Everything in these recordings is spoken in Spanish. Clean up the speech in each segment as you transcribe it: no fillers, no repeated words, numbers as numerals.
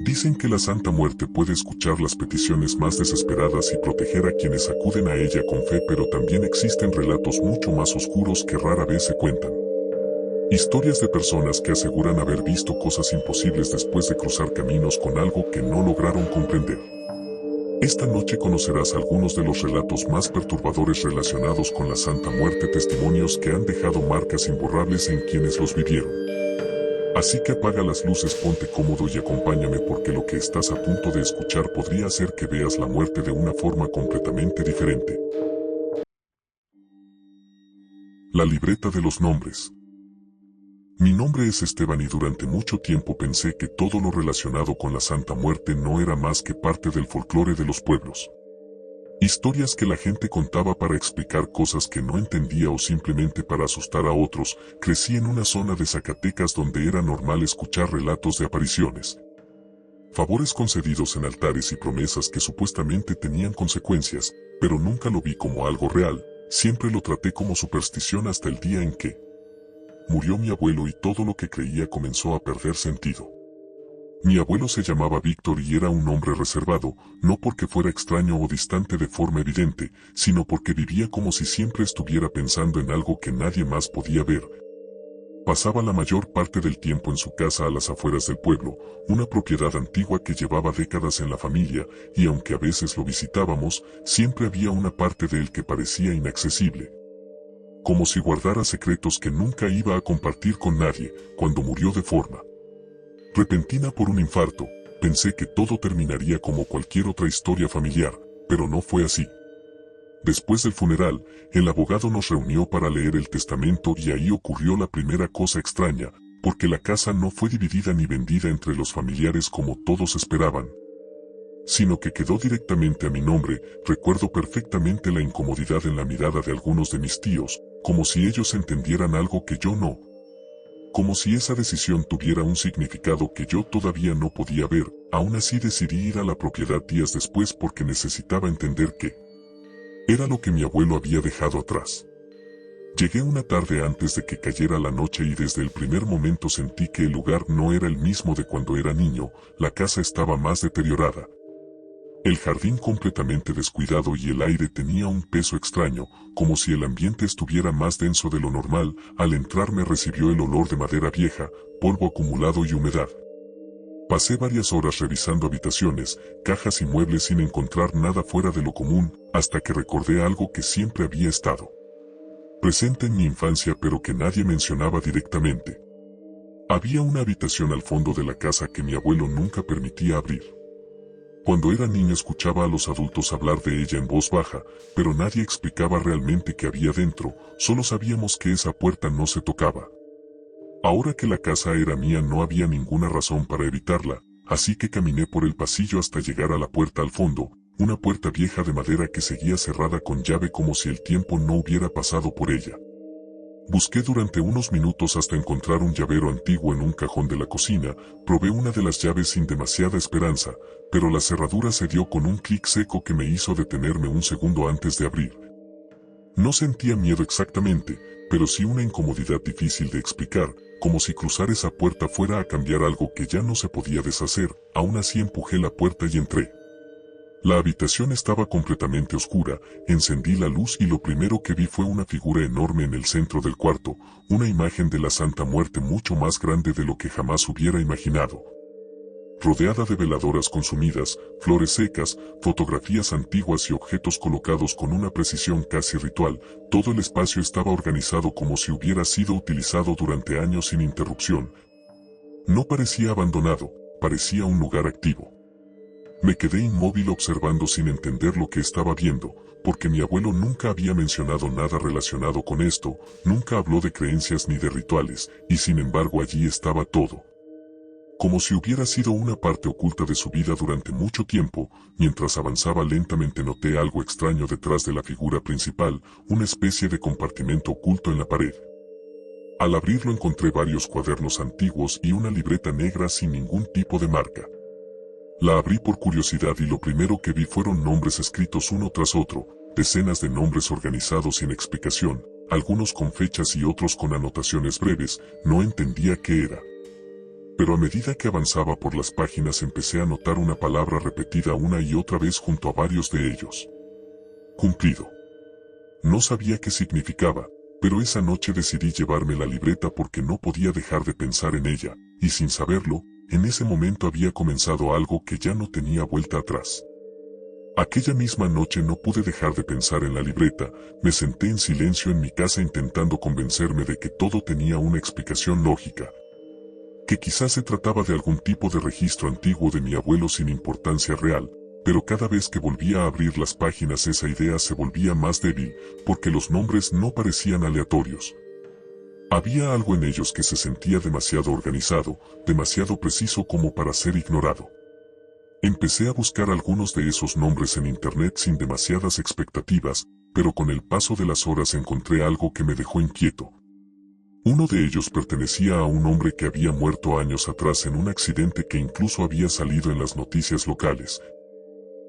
Dicen que la Santa Muerte puede escuchar las peticiones más desesperadas y proteger a quienes acuden a ella con fe, pero también existen relatos mucho más oscuros que rara vez se cuentan. Historias de personas que aseguran haber visto cosas imposibles después de cruzar caminos con algo que no lograron comprender. Esta noche conocerás algunos de los relatos más perturbadores relacionados con la Santa Muerte, testimonios que han dejado marcas imborrables en quienes los vivieron. Así que apaga las luces, ponte cómodo y acompáñame, porque lo que estás a punto de escuchar podría hacer que veas la muerte de una forma completamente diferente. La libreta de los nombres. Mi nombre es Esteban y durante mucho tiempo pensé que todo lo relacionado con la Santa Muerte no era más que parte del folclore de los pueblos. Historias que la gente contaba para explicar cosas que no entendía o simplemente para asustar a otros. Crecí en una zona de Zacatecas donde era normal escuchar relatos de apariciones, favores concedidos en altares y promesas que supuestamente tenían consecuencias, pero nunca lo vi como algo real. Siempre lo traté como superstición hasta el día en que murió mi abuelo y todo lo que creía comenzó a perder sentido. Mi abuelo se llamaba Víctor y era un hombre reservado, no porque fuera extraño o distante de forma evidente, sino porque vivía como si siempre estuviera pensando en algo que nadie más podía ver. Pasaba la mayor parte del tiempo en su casa a las afueras del pueblo, una propiedad antigua que llevaba décadas en la familia, y aunque a veces lo visitábamos, siempre había una parte de él que parecía inaccesible, como si guardara secretos que nunca iba a compartir con nadie. Cuando murió de forma repentina por un infarto, pensé que todo terminaría como cualquier otra historia familiar, pero no fue así. Después del funeral, el abogado nos reunió para leer el testamento y ahí ocurrió la primera cosa extraña, porque la casa no fue dividida ni vendida entre los familiares como todos esperaban, sino que quedó directamente a mi nombre. Recuerdo perfectamente la incomodidad en la mirada de algunos de mis tíos, como si ellos entendieran algo que yo no, como si esa decisión tuviera un significado que yo todavía no podía ver. Aún así decidí ir a la propiedad días después porque necesitaba entender qué era lo que mi abuelo había dejado atrás. Llegué una tarde antes de que cayera la noche y desde el primer momento sentí que el lugar no era el mismo de cuando era niño. La casa estaba más deteriorada, el jardín completamente descuidado y el aire tenía un peso extraño, como si el ambiente estuviera más denso de lo normal. Al entrar me recibió el olor de madera vieja, polvo acumulado y humedad. Pasé varias horas revisando habitaciones, cajas y muebles sin encontrar nada fuera de lo común, hasta que recordé algo que siempre había estado presente en mi infancia pero que nadie mencionaba directamente. Había una habitación al fondo de la casa que mi abuelo nunca permitía abrir. Cuando era niño escuchaba a los adultos hablar de ella en voz baja, pero nadie explicaba realmente qué había dentro. Solo sabíamos que esa puerta no se tocaba. Ahora que la casa era mía no había ninguna razón para evitarla, así que caminé por el pasillo hasta llegar a la puerta al fondo, una puerta vieja de madera que seguía cerrada con llave como si el tiempo no hubiera pasado por ella. Busqué durante unos minutos hasta encontrar un llavero antiguo en un cajón de la cocina. Probé una de las llaves sin demasiada esperanza, pero la cerradura se dio con un clic seco que me hizo detenerme un segundo antes de abrir. No sentía miedo exactamente, pero sí una incomodidad difícil de explicar, como si cruzar esa puerta fuera a cambiar algo que ya no se podía deshacer. Aún así empujé la puerta y entré. La habitación estaba completamente oscura. Encendí la luz y lo primero que vi fue una figura enorme en el centro del cuarto, una imagen de la Santa Muerte mucho más grande de lo que jamás hubiera imaginado. Rodeada de veladoras consumidas, flores secas, fotografías antiguas y objetos colocados con una precisión casi ritual, todo el espacio estaba organizado como si hubiera sido utilizado durante años sin interrupción. No parecía abandonado, parecía un lugar activo. Me quedé inmóvil observando sin entender lo que estaba viendo, porque mi abuelo nunca había mencionado nada relacionado con esto, nunca habló de creencias ni de rituales, y sin embargo allí estaba todo, como si hubiera sido una parte oculta de su vida durante mucho tiempo. Mientras avanzaba lentamente noté algo extraño detrás de la figura principal, una especie de compartimento oculto en la pared. Al abrirlo encontré varios cuadernos antiguos y una libreta negra sin ningún tipo de marca. La abrí por curiosidad y lo primero que vi fueron nombres escritos uno tras otro, decenas de nombres organizados sin explicación, algunos con fechas y otros con anotaciones breves. No entendía qué era, Pero a medida que avanzaba por las páginas empecé a notar una palabra repetida una y otra vez junto a varios de ellos. Cumplido. No sabía qué significaba, pero esa noche decidí llevarme la libreta porque no podía dejar de pensar en ella, y sin saberlo, en ese momento había comenzado algo que ya no tenía vuelta atrás. Aquella misma noche no pude dejar de pensar en la libreta, me senté en silencio en mi casa intentando convencerme de que todo tenía una explicación lógica. Que quizás se trataba de algún tipo de registro antiguo de mi abuelo sin importancia real, pero cada vez que volvía a abrir las páginas esa idea se volvía más débil, porque los nombres no parecían aleatorios. Había algo en ellos que se sentía demasiado organizado, demasiado preciso como para ser ignorado. Empecé a buscar algunos de esos nombres en internet sin demasiadas expectativas, pero con el paso de las horas encontré algo que me dejó inquieto. Uno de ellos pertenecía a un hombre que había muerto años atrás en un accidente que incluso había salido en las noticias locales.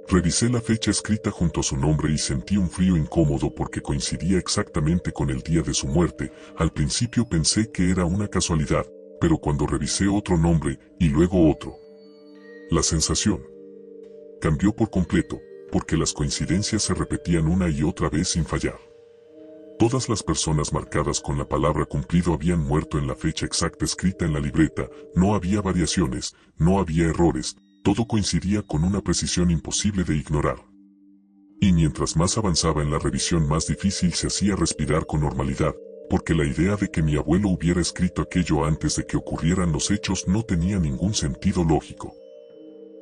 Revisé la fecha escrita junto a su nombre y sentí un frío incómodo porque coincidía exactamente con el día de su muerte. Al principio pensé que era una casualidad, pero cuando revisé otro nombre y luego otro, la sensación cambió por completo, porque las coincidencias se repetían una y otra vez sin fallar. Todas las personas marcadas con la palabra cumplido habían muerto en la fecha exacta escrita en la libreta, no había variaciones, no había errores, todo coincidía con una precisión imposible de ignorar. Y mientras más avanzaba en la revisión más difícil se hacía respirar con normalidad, porque la idea de que mi abuelo hubiera escrito aquello antes de que ocurrieran los hechos no tenía ningún sentido lógico.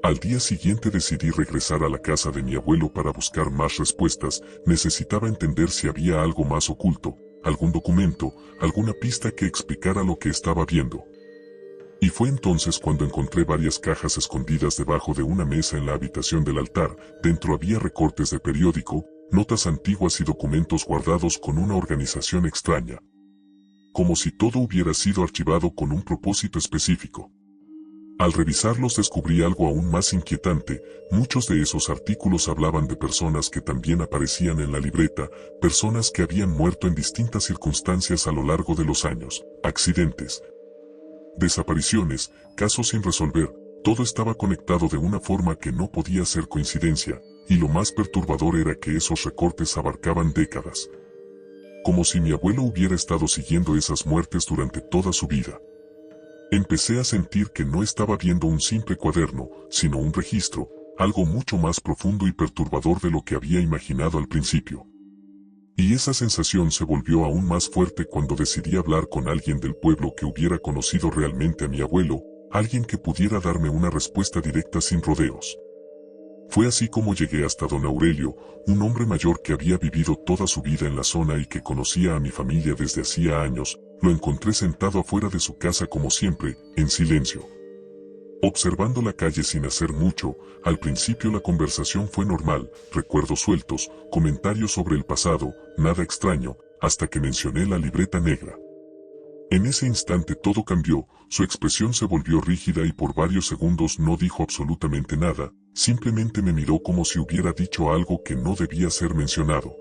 Al día siguiente decidí regresar a la casa de mi abuelo para buscar más respuestas, necesitaba entender si había algo más oculto, algún documento, alguna pista que explicara lo que estaba viendo. Y fue entonces cuando encontré varias cajas escondidas debajo de una mesa en la habitación del altar, dentro había recortes de periódico, notas antiguas y documentos guardados con una organización extraña. Como si todo hubiera sido archivado con un propósito específico. Al revisarlos descubrí algo aún más inquietante, muchos de esos artículos hablaban de personas que también aparecían en la libreta, personas que habían muerto en distintas circunstancias a lo largo de los años, accidentes, desapariciones, casos sin resolver, todo estaba conectado de una forma que no podía ser coincidencia, y lo más perturbador era que esos recortes abarcaban décadas. Como si mi abuelo hubiera estado siguiendo esas muertes durante toda su vida. Empecé a sentir que no estaba viendo un simple cuaderno, sino un registro, algo mucho más profundo y perturbador de lo que había imaginado al principio. Y esa sensación se volvió aún más fuerte cuando decidí hablar con alguien del pueblo que hubiera conocido realmente a mi abuelo, alguien que pudiera darme una respuesta directa sin rodeos. Fue así como llegué hasta don Aurelio, un hombre mayor que había vivido toda su vida en la zona y que conocía a mi familia desde hacía años. Lo encontré sentado afuera de su casa como siempre, en silencio. Observando la calle sin hacer mucho, al principio la conversación fue normal, recuerdos sueltos, comentarios sobre el pasado, nada extraño, hasta que mencioné la libreta negra. En ese instante todo cambió, su expresión se volvió rígida y por varios segundos no dijo absolutamente nada, simplemente me miró como si hubiera dicho algo que no debía ser mencionado.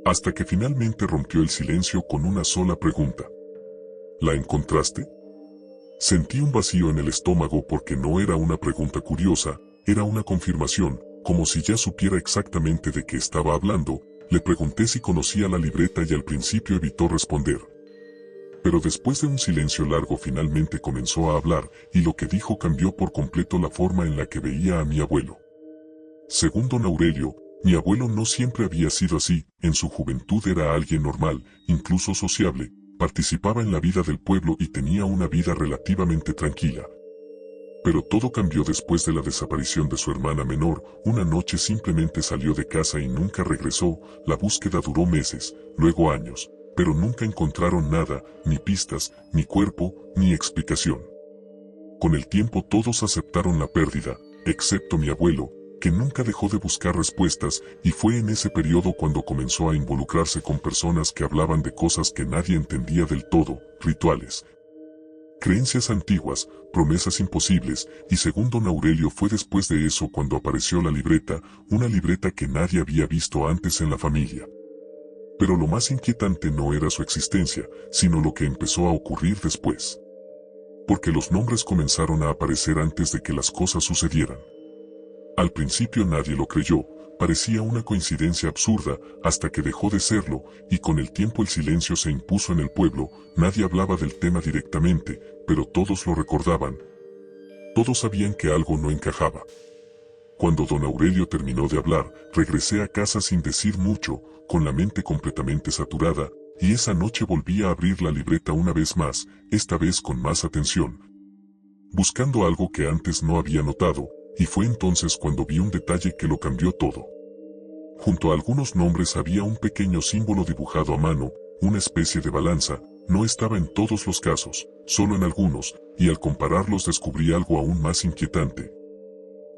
Hasta que finalmente rompió el silencio con una sola pregunta. ¿La encontraste? Sentí un vacío en el estómago porque no era una pregunta curiosa, era una confirmación, como si ya supiera exactamente de qué estaba hablando. Le pregunté si conocía la libreta y al principio evitó responder. Pero después de un silencio largo finalmente comenzó a hablar, y lo que dijo cambió por completo la forma en la que veía a mi abuelo. Según don Aurelio, mi abuelo no siempre había sido así, en su juventud era alguien normal, incluso sociable, participaba en la vida del pueblo y tenía una vida relativamente tranquila. Pero todo cambió después de la desaparición de su hermana menor, una noche simplemente salió de casa y nunca regresó, la búsqueda duró meses, luego años, pero nunca encontraron nada, ni pistas, ni cuerpo, ni explicación. Con el tiempo todos aceptaron la pérdida, excepto mi abuelo, que nunca dejó de buscar respuestas, y fue en ese periodo cuando comenzó a involucrarse con personas que hablaban de cosas que nadie entendía del todo, rituales, creencias antiguas, promesas imposibles, y según don Aurelio fue después de eso cuando apareció la libreta, una libreta que nadie había visto antes en la familia. Pero lo más inquietante no era su existencia, sino lo que empezó a ocurrir después. porque los nombres comenzaron a aparecer antes de que las cosas sucedieran. Al principio nadie lo creyó, parecía una coincidencia absurda, hasta que dejó de serlo, y con el tiempo el silencio se impuso en el pueblo. Nadie hablaba del tema directamente, pero todos lo recordaban. Todos sabían que algo no encajaba. Cuando don Aurelio terminó de hablar, regresé a casa sin decir mucho, con la mente completamente saturada, y esa noche volví a abrir la libreta una vez más, esta vez con más atención, buscando algo que antes no había notado, y fue entonces cuando vi un detalle que lo cambió todo. Junto a algunos nombres había un pequeño símbolo dibujado a mano, una especie de balanza. No estaba en todos los casos, solo en algunos, y al compararlos descubrí algo aún más inquietante.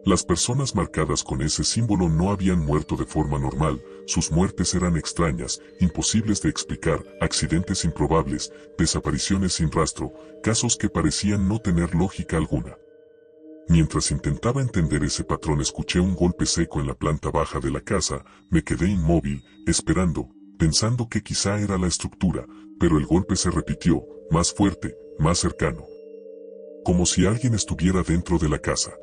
Las personas marcadas con ese símbolo no habían muerto de forma normal, sus muertes eran extrañas, imposibles de explicar, accidentes improbables, desapariciones sin rastro, casos que parecían no tener lógica alguna. Mientras intentaba entender ese patrón escuché un golpe seco en la planta baja de la casa, me quedé inmóvil, esperando, pensando que quizá era la estructura, pero el golpe se repitió, más fuerte, más cercano. Como si alguien estuviera dentro de la casa.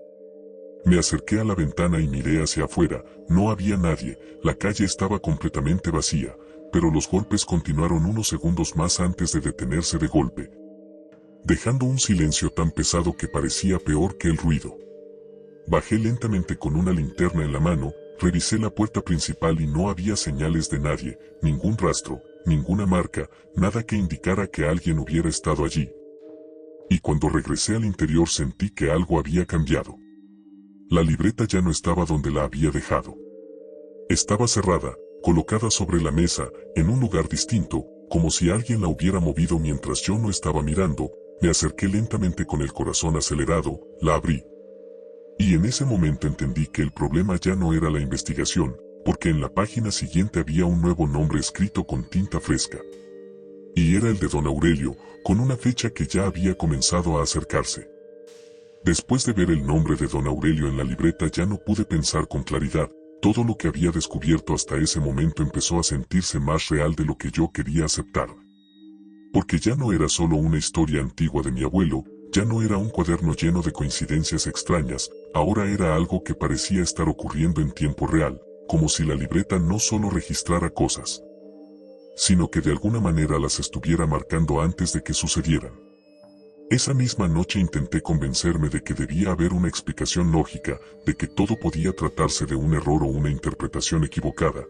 Me acerqué a la ventana y miré hacia afuera, no había nadie, la calle estaba completamente vacía, pero los golpes continuaron unos segundos más antes de detenerse de golpe, dejando un silencio tan pesado que parecía peor que el ruido. Bajé lentamente con una linterna en la mano, revisé la puerta principal y no había señales de nadie, ningún rastro, ninguna marca, nada que indicara que alguien hubiera estado allí. Y cuando regresé al interior sentí que algo había cambiado. La libreta ya no estaba donde la había dejado. Estaba cerrada, colocada sobre la mesa, en un lugar distinto, como si alguien la hubiera movido mientras yo no estaba mirando. Me acerqué lentamente con el corazón acelerado, la abrí. Y en ese momento entendí que el problema ya no era la investigación, porque en la página siguiente había un nuevo nombre escrito con tinta fresca. Y era el de don Aurelio, con una fecha que ya había comenzado a acercarse. Después de ver el nombre de don Aurelio en la libreta ya no pude pensar con claridad. Todo lo que había descubierto hasta ese momento empezó a sentirse más real de lo que yo quería aceptar. Porque ya no era solo una historia antigua de mi abuelo, ya no era un cuaderno lleno de coincidencias extrañas, ahora era algo que parecía estar ocurriendo en tiempo real, como si la libreta no solo registrara cosas, sino que de alguna manera las estuviera marcando antes de que sucedieran. Esa misma noche intenté convencerme de que debía haber una explicación lógica, de que todo podía tratarse de un error o una interpretación equivocada.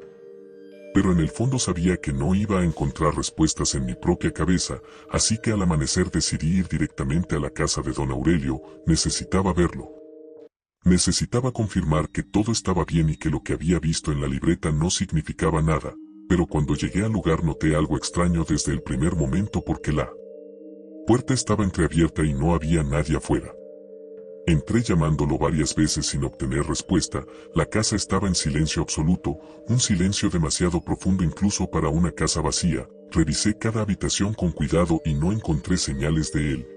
Pero en el fondo sabía que no iba a encontrar respuestas en mi propia cabeza, así que al amanecer decidí ir directamente a la casa de don Aurelio. Necesitaba verlo. Necesitaba confirmar que todo estaba bien y que lo que había visto en la libreta no significaba nada, pero cuando llegué al lugar noté algo extraño desde el primer momento porque la puerta estaba entreabierta y no había nadie afuera. Entré llamándolo varias veces sin obtener respuesta. La casa estaba en silencio absoluto, un silencio demasiado profundo incluso para una casa vacía. Revisé cada habitación con cuidado y no encontré señales de él.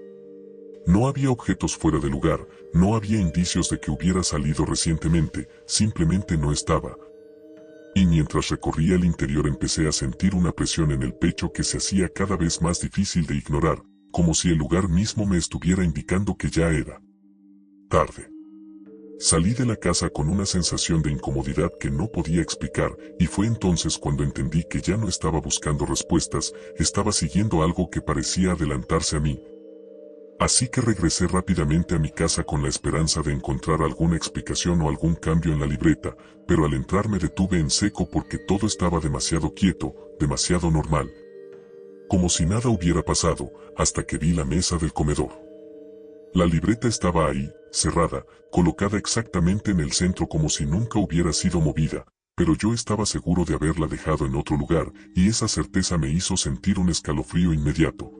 No había objetos fuera de lugar, no había indicios de que hubiera salido recientemente, simplemente no estaba. Y mientras recorría el interior empecé a sentir una presión en el pecho que se hacía cada vez más difícil de ignorar, como si el lugar mismo me estuviera indicando que ya era tarde. Salí de la casa con una sensación de incomodidad que no podía explicar, y fue entonces cuando entendí que ya no estaba buscando respuestas, estaba siguiendo algo que parecía adelantarse a mí. Así que regresé rápidamente a mi casa con la esperanza de encontrar alguna explicación o algún cambio en la libreta, pero al entrar me detuve en seco porque todo estaba demasiado quieto, demasiado normal. Como si nada hubiera pasado, hasta que vi la mesa del comedor. La libreta estaba ahí, cerrada, colocada exactamente en el centro como si nunca hubiera sido movida, pero yo estaba seguro de haberla dejado en otro lugar, y esa certeza me hizo sentir un escalofrío inmediato.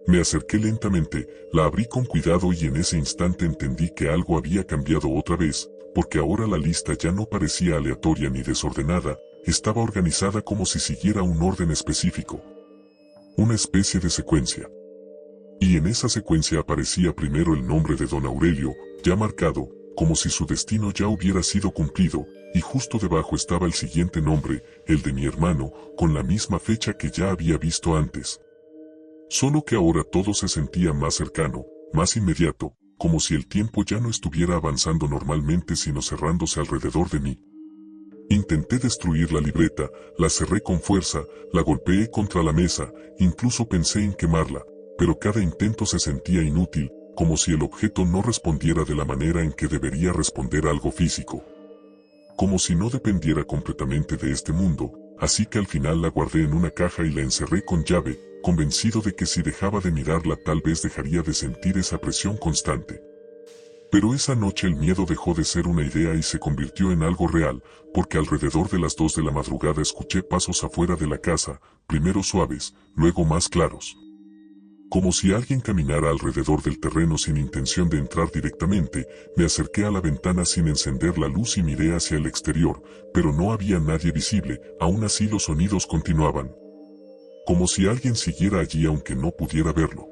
Me acerqué lentamente, la abrí con cuidado y en ese instante entendí que algo había cambiado otra vez, porque ahora la lista ya no parecía aleatoria ni desordenada, estaba organizada como si siguiera un orden específico. Una especie de secuencia. Y en esa secuencia aparecía primero el nombre de don Aurelio, ya marcado, como si su destino ya hubiera sido cumplido, y justo debajo estaba el siguiente nombre, el de mi hermano, con la misma fecha que ya había visto antes. Solo que ahora todo se sentía más cercano, más inmediato, como si el tiempo ya no estuviera avanzando normalmente sino cerrándose alrededor de mí. Intenté destruir la libreta, la cerré con fuerza, la golpeé contra la mesa, incluso pensé en quemarla, pero cada intento se sentía inútil, como si el objeto no respondiera de la manera en que debería responder algo físico. Como si no dependiera completamente de este mundo, así que al final la guardé en una caja y la encerré con llave, convencido de que si dejaba de mirarla tal vez dejaría de sentir esa presión constante. Pero esa noche el miedo dejó de ser una idea y se convirtió en algo real, porque alrededor de las 2 de la madrugada escuché pasos afuera de la casa, primero suaves, luego más claros. Como si alguien caminara alrededor del terreno sin intención de entrar directamente, me acerqué a la ventana sin encender la luz y miré hacia el exterior, pero no había nadie visible, aún así los sonidos continuaban. Como si alguien siguiera allí aunque no pudiera verlo.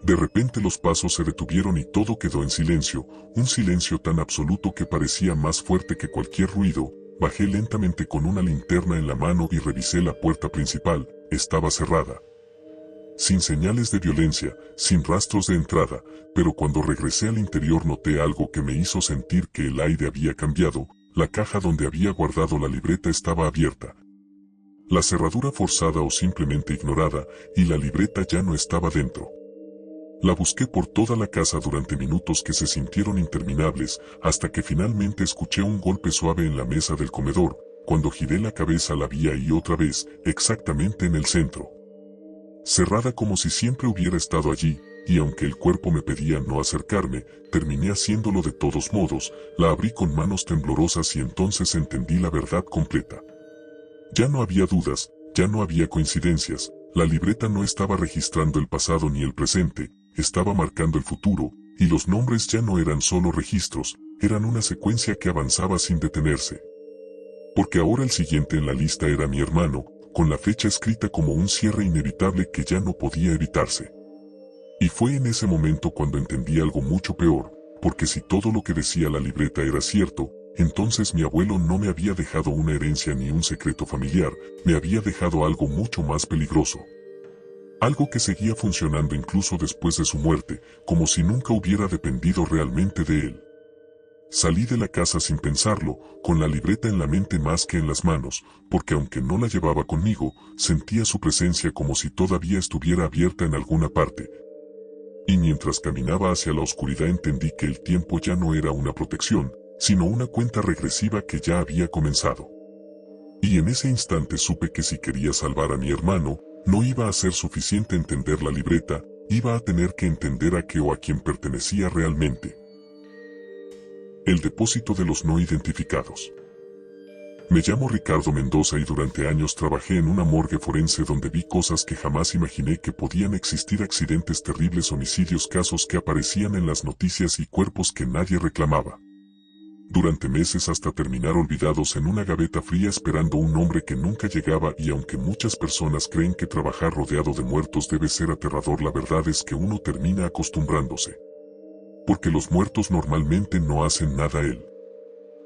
De repente los pasos se detuvieron y todo quedó en silencio, un silencio tan absoluto que parecía más fuerte que cualquier ruido. Bajé lentamente con una linterna en la mano y revisé la puerta principal, estaba cerrada. Sin señales de violencia, sin rastros de entrada, pero cuando regresé al interior noté algo que me hizo sentir que el aire había cambiado, la caja donde había guardado la libreta estaba abierta. La cerradura forzada o simplemente ignorada, y la libreta ya no estaba dentro. La busqué por toda la casa durante minutos que se sintieron interminables, hasta que finalmente escuché un golpe suave en la mesa del comedor. Cuando giré la cabeza la vi ahí otra vez, exactamente en el centro. Cerrada como si siempre hubiera estado allí, y aunque el cuerpo me pedía no acercarme, terminé haciéndolo de todos modos. La abrí con manos temblorosas y entonces entendí la verdad completa. Ya no había dudas, ya no había coincidencias, la libreta no estaba registrando el pasado ni el presente, estaba marcando el futuro, y los nombres ya no eran solo registros, eran una secuencia que avanzaba sin detenerse. Porque ahora el siguiente en la lista era mi hermano, con la fecha escrita como un cierre inevitable que ya no podía evitarse. Y fue en ese momento cuando entendí algo mucho peor, porque si todo lo que decía la libreta era cierto, entonces mi abuelo no me había dejado una herencia ni un secreto familiar, me había dejado algo mucho más peligroso. Algo que seguía funcionando incluso después de su muerte, como si nunca hubiera dependido realmente de él. Salí de la casa sin pensarlo, con la libreta en la mente más que en las manos, porque aunque no la llevaba conmigo, sentía su presencia como si todavía estuviera abierta en alguna parte. Y mientras caminaba hacia la oscuridad entendí que el tiempo ya no era una protección, sino una cuenta regresiva que ya había comenzado. Y en ese instante supe que si quería salvar a mi hermano, no iba a ser suficiente entender la libreta, iba a tener que entender a qué o a quién pertenecía realmente. El depósito de los no identificados. Me llamo Ricardo Mendoza y durante años trabajé en una morgue forense donde vi cosas que jamás imaginé que podían existir: accidentes terribles, homicidios, casos que aparecían en las noticias y cuerpos que nadie reclamaba. Durante meses hasta terminar olvidados en una gaveta fría esperando un nombre que nunca llegaba. Y aunque muchas personas creen que trabajar rodeado de muertos debe ser aterrador, la verdad es que uno termina acostumbrándose. Porque los muertos normalmente no hacen nada a él.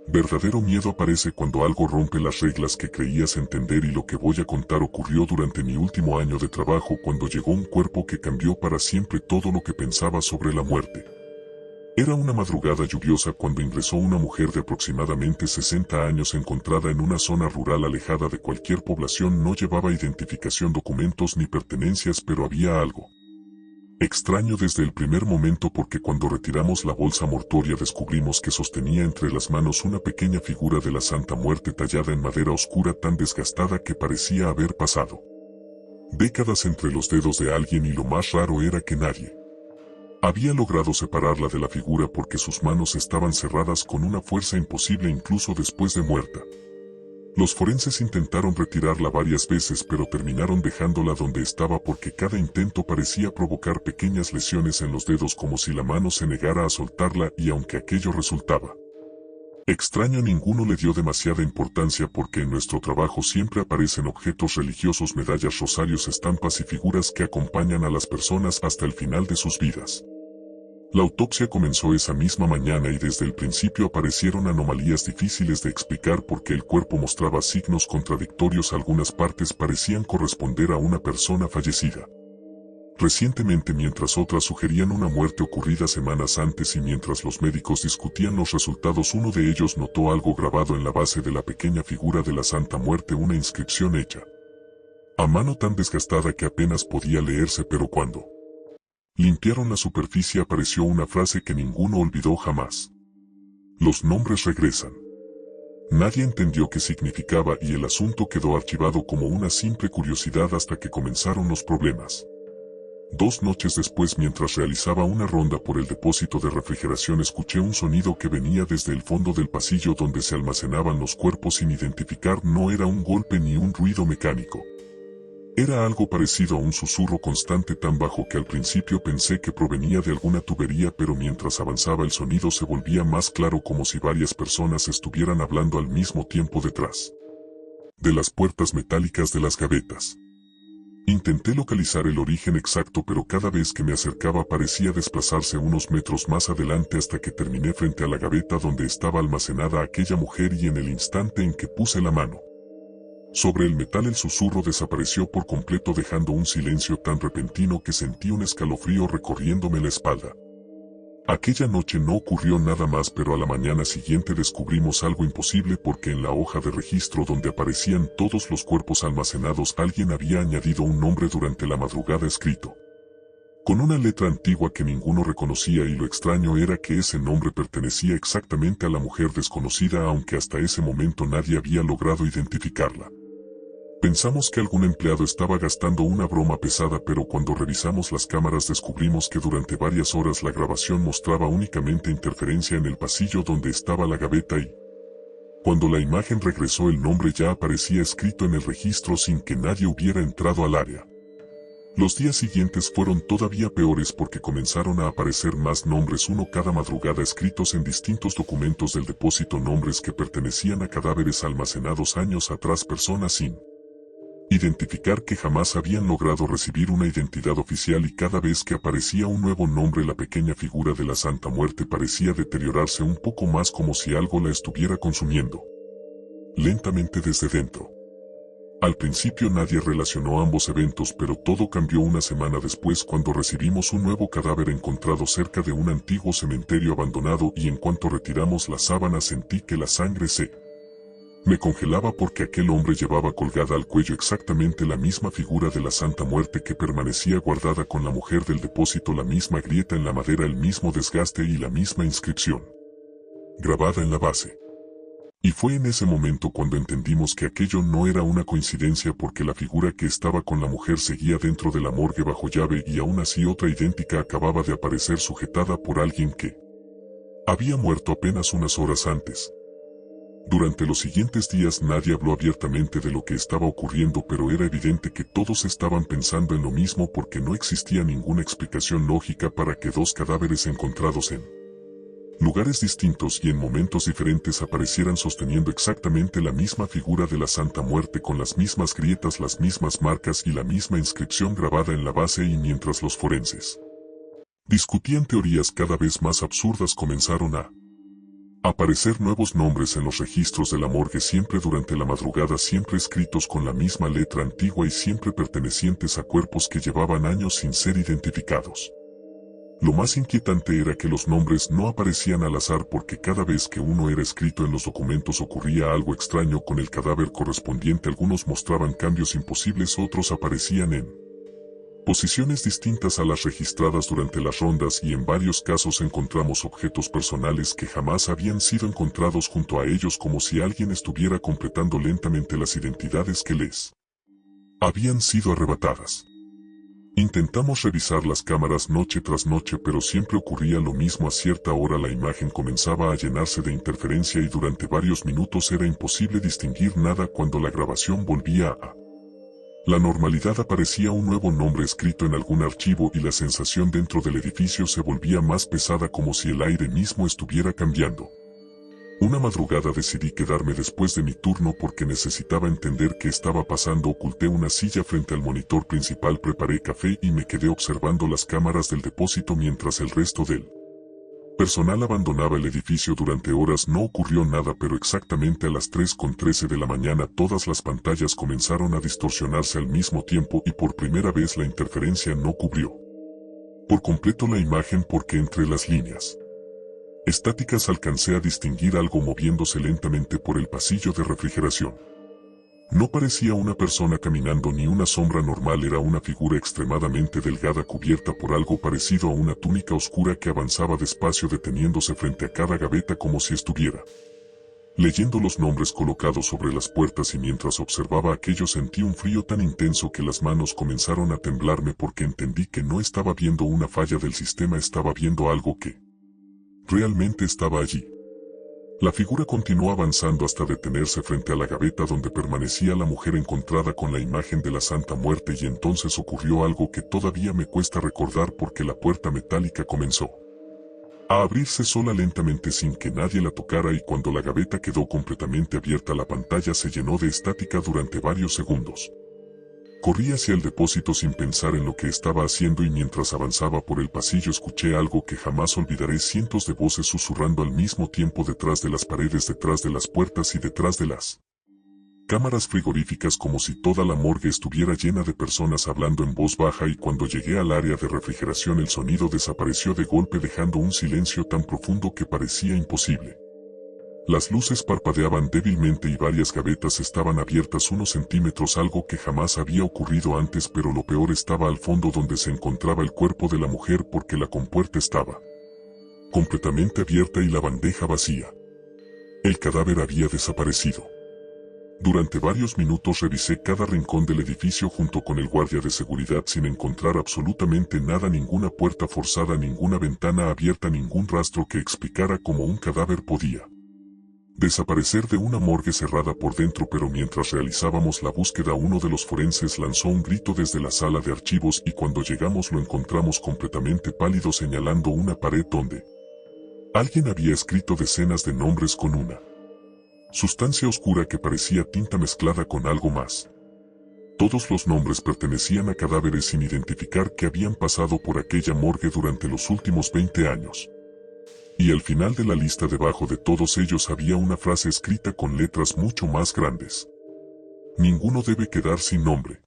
Verdadero miedo aparece cuando algo rompe las reglas que creías entender, y lo que voy a contar ocurrió durante mi último año de trabajo, cuando llegó un cuerpo que cambió para siempre todo lo que pensaba sobre la muerte. Era una madrugada lluviosa cuando ingresó una mujer de aproximadamente 60 años encontrada en una zona rural alejada de cualquier población. No llevaba identificación, documentos ni pertenencias, pero había algo extraño desde el primer momento, porque cuando retiramos la bolsa mortuoria descubrimos que sostenía entre las manos una pequeña figura de la Santa Muerte tallada en madera oscura, tan desgastada que parecía haber pasado décadas entre los dedos de alguien, y lo más raro era que nadie había logrado separarla de la figura porque sus manos estaban cerradas con una fuerza imposible incluso después de muerta. Los forenses intentaron retirarla varias veces, pero terminaron dejándola donde estaba porque cada intento parecía provocar pequeñas lesiones en los dedos, como si la mano se negara a soltarla, y aunque aquello resultaba extraño, ninguno le dio demasiada importancia, porque en nuestro trabajo siempre aparecen objetos religiosos, medallas, rosarios, estampas y figuras que acompañan a las personas hasta el final de sus vidas. La autopsia comenzó esa misma mañana y desde el principio aparecieron anomalías difíciles de explicar, porque el cuerpo mostraba signos contradictorios. Algunas partes parecían corresponder a una persona fallecida, Recientemente, mientras otras sugerían una muerte ocurrida semanas antes y mientras los médicos discutían los resultados, uno de ellos notó algo grabado en la base de la pequeña figura de la Santa Muerte, una inscripción hecha a mano tan desgastada que apenas podía leerse, pero cuando limpiaron la superficie apareció una frase que ninguno olvidó jamás. Los nombres regresan. Nadie entendió qué significaba y el asunto quedó archivado como una simple curiosidad hasta que comenzaron los problemas. 2 noches después, mientras realizaba una ronda por el depósito de refrigeración, escuché un sonido que venía desde el fondo del pasillo donde se almacenaban los cuerpos sin identificar. No era un golpe ni un ruido mecánico. Era algo parecido a un susurro constante tan bajo que al principio pensé que provenía de alguna tubería, pero mientras avanzaba el sonido se volvía más claro, como si varias personas estuvieran hablando al mismo tiempo detrás de las puertas metálicas de las gavetas. Intenté localizar el origen exacto, pero cada vez que me acercaba parecía desplazarse unos metros más adelante hasta que terminé frente a la gaveta donde estaba almacenada aquella mujer, y en el instante en que puse la mano sobre el metal el susurro desapareció por completo, dejando un silencio tan repentino que sentí un escalofrío recorriéndome la espalda. Aquella noche no ocurrió nada más, pero a la mañana siguiente descubrimos algo imposible, porque en la hoja de registro donde aparecían todos los cuerpos almacenados alguien había añadido un nombre durante la madrugada escrito con una letra antigua que ninguno reconocía, y lo extraño era que ese nombre pertenecía exactamente a la mujer desconocida, aunque hasta ese momento nadie había logrado identificarla. Pensamos que algún empleado estaba gastando una broma pesada, pero cuando revisamos las cámaras descubrimos que durante varias horas la grabación mostraba únicamente interferencia en el pasillo donde estaba la gaveta, y cuando la imagen regresó el nombre ya aparecía escrito en el registro sin que nadie hubiera entrado al área. Los días siguientes fueron todavía peores, porque comenzaron a aparecer más nombres, uno cada madrugada, escritos en distintos documentos del depósito, nombres que pertenecían a cadáveres almacenados años atrás, personas sin identificar que jamás habían logrado recibir una identidad oficial, y cada vez que aparecía un nuevo nombre la pequeña figura de la Santa Muerte parecía deteriorarse un poco más, como si algo la estuviera consumiendo lentamente desde dentro. Al principio nadie relacionó ambos eventos, pero todo cambió una semana después cuando recibimos un nuevo cadáver encontrado cerca de un antiguo cementerio abandonado, y en cuanto retiramos la sábana sentí que la sangre me congelaba, porque aquel hombre llevaba colgada al cuello exactamente la misma figura de la Santa Muerte que permanecía guardada con la mujer del depósito, la misma grieta en la madera, el mismo desgaste y la misma inscripción grabada en la base. Y fue en ese momento cuando entendimos que aquello no era una coincidencia, porque la figura que estaba con la mujer seguía dentro de la morgue bajo llave, y aún así otra idéntica acababa de aparecer sujetada por alguien que había muerto apenas unas horas antes. Durante los siguientes días nadie habló abiertamente de lo que estaba ocurriendo, pero era evidente que todos estaban pensando en lo mismo, porque no existía ninguna explicación lógica para que 2 cadáveres encontrados en lugares distintos y en momentos diferentes aparecieran sosteniendo exactamente la misma figura de la Santa Muerte, con las mismas grietas, las mismas marcas y la misma inscripción grabada en la base. Y mientras los forenses discutían teorías cada vez más absurdas, comenzaron a aparecer nuevos nombres en los registros de la morgue, siempre durante la madrugada, siempre escritos con la misma letra antigua y siempre pertenecientes a cuerpos que llevaban años sin ser identificados. Lo más inquietante era que los nombres no aparecían al azar, porque cada vez que uno era escrito en los documentos ocurría algo extraño con el cadáver correspondiente. Algunos mostraban cambios imposibles, otros aparecían en posiciones distintas a las registradas durante las rondas, y en varios casos encontramos objetos personales que jamás habían sido encontrados junto a ellos, como si alguien estuviera completando lentamente las identidades que les habían sido arrebatadas. Intentamos revisar las cámaras noche tras noche, pero siempre ocurría lo mismo. A cierta hora la imagen comenzaba a llenarse de interferencia y durante varios minutos era imposible distinguir nada. Cuando la grabación volvía a la normalidad aparecía un nuevo nombre escrito en algún archivo y la sensación dentro del edificio se volvía más pesada, como si el aire mismo estuviera cambiando. Una madrugada decidí quedarme después de mi turno porque necesitaba entender qué estaba pasando. Oculté una silla frente al monitor principal, preparé café y me quedé observando las cámaras del depósito mientras el resto del Personal abandonaba el edificio durante horas. No ocurrió nada, pero exactamente a las 3:13 de la mañana todas las pantallas comenzaron a distorsionarse al mismo tiempo y por primera vez la interferencia no cubrió por completo la imagen, porque entre las líneas estáticas alcancé a distinguir algo moviéndose lentamente por el pasillo de refrigeración. No parecía una persona caminando ni una sombra normal, era una figura extremadamente delgada cubierta por algo parecido a una túnica oscura que avanzaba despacio, deteniéndose frente a cada gaveta como si estuviera leyendo los nombres colocados sobre las puertas, y mientras observaba aquello sentí un frío tan intenso que las manos comenzaron a temblarme, porque entendí que no estaba viendo una falla del sistema, estaba viendo algo que realmente estaba allí. La figura continuó avanzando hasta detenerse frente a la gaveta donde permanecía la mujer encontrada con la imagen de la Santa Muerte, y entonces ocurrió algo que todavía me cuesta recordar, porque la puerta metálica comenzó a abrirse sola lentamente sin que nadie la tocara, y cuando la gaveta quedó completamente abierta la pantalla se llenó de estática durante varios segundos. Corrí hacia el depósito sin pensar en lo que estaba haciendo, y mientras avanzaba por el pasillo escuché algo que jamás olvidaré: cientos de voces susurrando al mismo tiempo detrás de las paredes, detrás de las puertas y detrás de las cámaras frigoríficas, como si toda la morgue estuviera llena de personas hablando en voz baja. Y cuando llegué al área de refrigeración el sonido desapareció de golpe, dejando un silencio tan profundo que parecía imposible. Las luces parpadeaban débilmente y varias gavetas estaban abiertas unos centímetros, algo que jamás había ocurrido antes, pero lo peor estaba al fondo donde se encontraba el cuerpo de la mujer, porque la compuerta estaba completamente abierta y la bandeja vacía. El cadáver había desaparecido. Durante varios minutos revisé cada rincón del edificio junto con el guardia de seguridad sin encontrar absolutamente nada: ninguna puerta forzada, ninguna ventana abierta, ningún rastro que explicara cómo un cadáver podía desaparecer de una morgue cerrada por dentro. Pero mientras realizábamos la búsqueda, uno de los forenses lanzó un grito desde la sala de archivos, y cuando llegamos lo encontramos completamente pálido, señalando una pared donde alguien había escrito decenas de nombres con una sustancia oscura que parecía tinta mezclada con algo más. Todos los nombres pertenecían a cadáveres sin identificar que habían pasado por aquella morgue durante los últimos 20 años. Y al final de la lista, debajo de todos ellos, había una frase escrita con letras mucho más grandes: ninguno debe quedar sin nombre.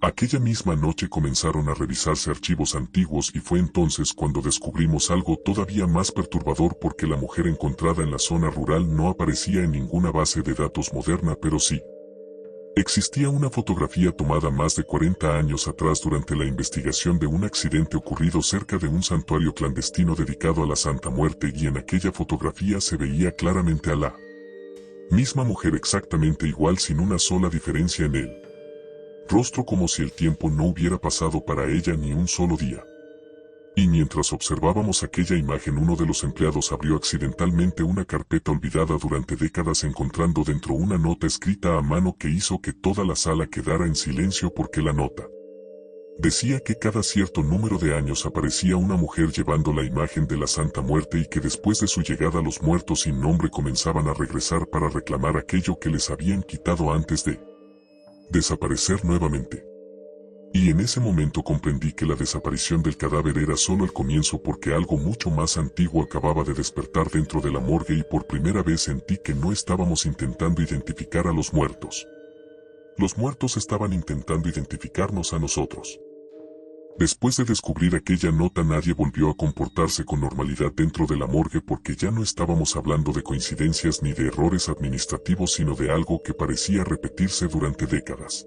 Aquella misma noche comenzaron a revisarse archivos antiguos, y fue entonces cuando descubrimos algo todavía más perturbador, porque la mujer encontrada en la zona rural no aparecía en ninguna base de datos moderna, pero sí existía una fotografía tomada más de 40 años atrás durante la investigación de un accidente ocurrido cerca de un santuario clandestino dedicado a la Santa Muerte, y en aquella fotografía se veía claramente a la misma mujer, exactamente igual, sin una sola diferencia en él rostro, como si el tiempo no hubiera pasado para ella ni un solo día. Y mientras observábamos aquella imagen, uno de los empleados abrió accidentalmente una carpeta olvidada durante décadas, encontrando dentro una nota escrita a mano que hizo que toda la sala quedara en silencio, porque la nota decía que cada cierto número de años aparecía una mujer llevando la imagen de la Santa Muerte, y que después de su llegada los muertos sin nombre comenzaban a regresar para reclamar aquello que les habían quitado antes de desaparecer nuevamente. Y en ese momento comprendí que la desaparición del cadáver era solo el comienzo, porque algo mucho más antiguo acababa de despertar dentro de la morgue, y por primera vez sentí que no estábamos intentando identificar a los muertos. Los muertos estaban intentando identificarnos a nosotros. Después de descubrir aquella nota, nadie volvió a comportarse con normalidad dentro de la morgue, porque ya no estábamos hablando de coincidencias ni de errores administrativos, sino de algo que parecía repetirse durante décadas,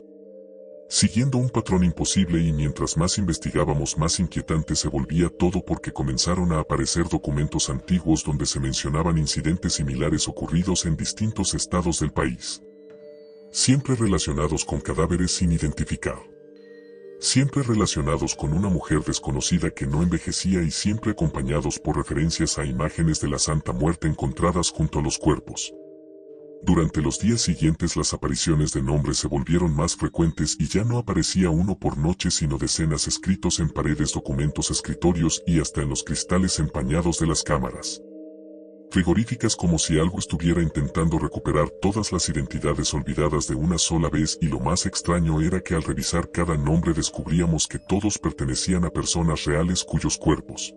siguiendo un patrón imposible. Y mientras más investigábamos, más inquietante se volvía todo, porque comenzaron a aparecer documentos antiguos donde se mencionaban incidentes similares ocurridos en distintos estados del país, siempre relacionados con cadáveres sin identificar, siempre relacionados con una mujer desconocida que no envejecía, y siempre acompañados por referencias a imágenes de la Santa Muerte encontradas junto a los cuerpos. Durante los días siguientes las apariciones de nombres se volvieron más frecuentes, y ya no aparecía uno por noche, sino decenas escritos en paredes, documentos, escritorios y hasta en los cristales empañados de las cámaras frigoríficas, como si algo estuviera intentando recuperar todas las identidades olvidadas de una sola vez. Y lo más extraño era que al revisar cada nombre descubríamos que todos pertenecían a personas reales cuyos cuerpos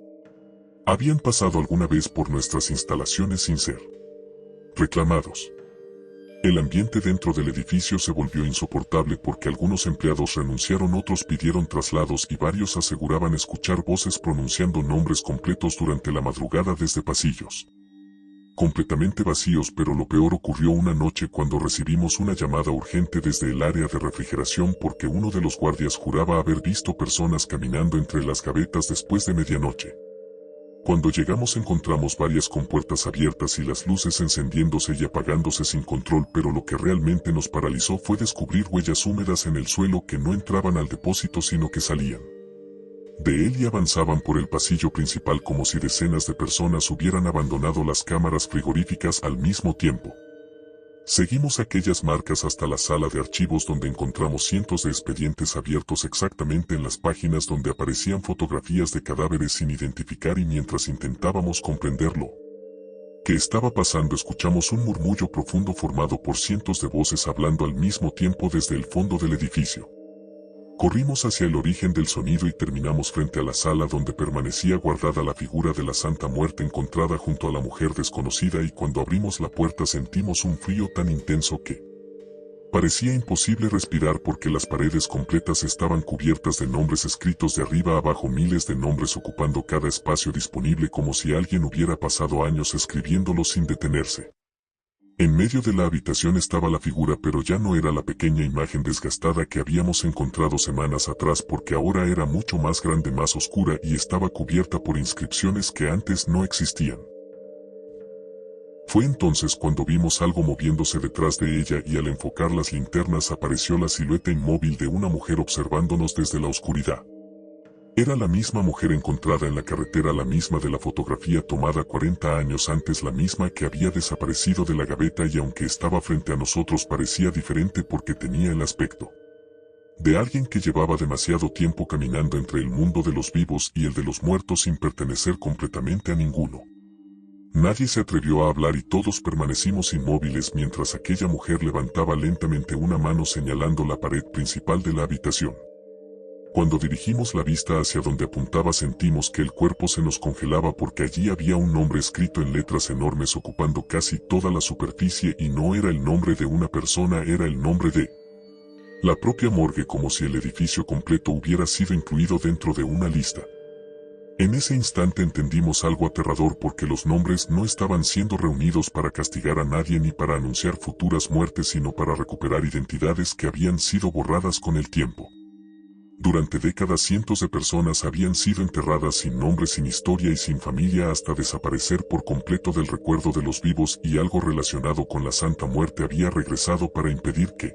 Habían pasado alguna vez por nuestras instalaciones sin ser reclamados. El ambiente dentro del edificio se volvió insoportable porque algunos empleados renunciaron, otros pidieron traslados y varios aseguraban escuchar voces pronunciando nombres completos durante la madrugada desde pasillos completamente vacíos, pero lo peor ocurrió una noche cuando recibimos una llamada urgente desde el área de refrigeración porque uno de los guardias juraba haber visto personas caminando entre las gavetas después de medianoche. Cuando llegamos encontramos varias compuertas abiertas y las luces encendiéndose y apagándose sin control, pero lo que realmente nos paralizó fue descubrir huellas húmedas en el suelo que no entraban al depósito sino que salían de él y avanzaban por el pasillo principal como si decenas de personas hubieran abandonado las cámaras frigoríficas al mismo tiempo. Seguimos aquellas marcas hasta la sala de archivos donde encontramos cientos de expedientes abiertos exactamente en las páginas donde aparecían fotografías de cadáveres sin identificar, y mientras intentábamos comprenderlo que estaba pasando escuchamos un murmullo profundo formado por cientos de voces hablando al mismo tiempo desde el fondo del edificio. Corrimos hacia el origen del sonido y terminamos frente a la sala donde permanecía guardada la figura de la Santa Muerte encontrada junto a la mujer desconocida, y cuando abrimos la puerta sentimos un frío tan intenso que parecía imposible respirar porque las paredes completas estaban cubiertas de nombres escritos de arriba a abajo, miles de nombres ocupando cada espacio disponible como si alguien hubiera pasado años escribiéndolos sin detenerse. En medio de la habitación estaba la figura, pero ya no era la pequeña imagen desgastada que habíamos encontrado semanas atrás porque ahora era mucho más grande, más oscura y estaba cubierta por inscripciones que antes no existían. Fue entonces cuando vimos algo moviéndose detrás de ella y al enfocar las linternas apareció la silueta inmóvil de una mujer observándonos desde la oscuridad. Era la misma mujer encontrada en la carretera, la misma de la fotografía tomada 40 años antes, la misma que había desaparecido de la gaveta, y aunque estaba frente a nosotros parecía diferente porque tenía el aspecto de alguien que llevaba demasiado tiempo caminando entre el mundo de los vivos y el de los muertos sin pertenecer completamente a ninguno. Nadie se atrevió a hablar y todos permanecimos inmóviles mientras aquella mujer levantaba lentamente una mano señalando la pared principal de la habitación. Cuando dirigimos la vista hacia donde apuntaba sentimos que el cuerpo se nos congelaba porque allí había un nombre escrito en letras enormes ocupando casi toda la superficie, y no era el nombre de una persona, era el nombre de la propia morgue, como si el edificio completo hubiera sido incluido dentro de una lista. En ese instante entendimos algo aterrador porque los nombres no estaban siendo reunidos para castigar a nadie ni para anunciar futuras muertes, sino para recuperar identidades que habían sido borradas con el tiempo. Durante décadas cientos de personas habían sido enterradas sin nombre, sin historia y sin familia hasta desaparecer por completo del recuerdo de los vivos, y algo relacionado con la Santa Muerte había regresado para impedir que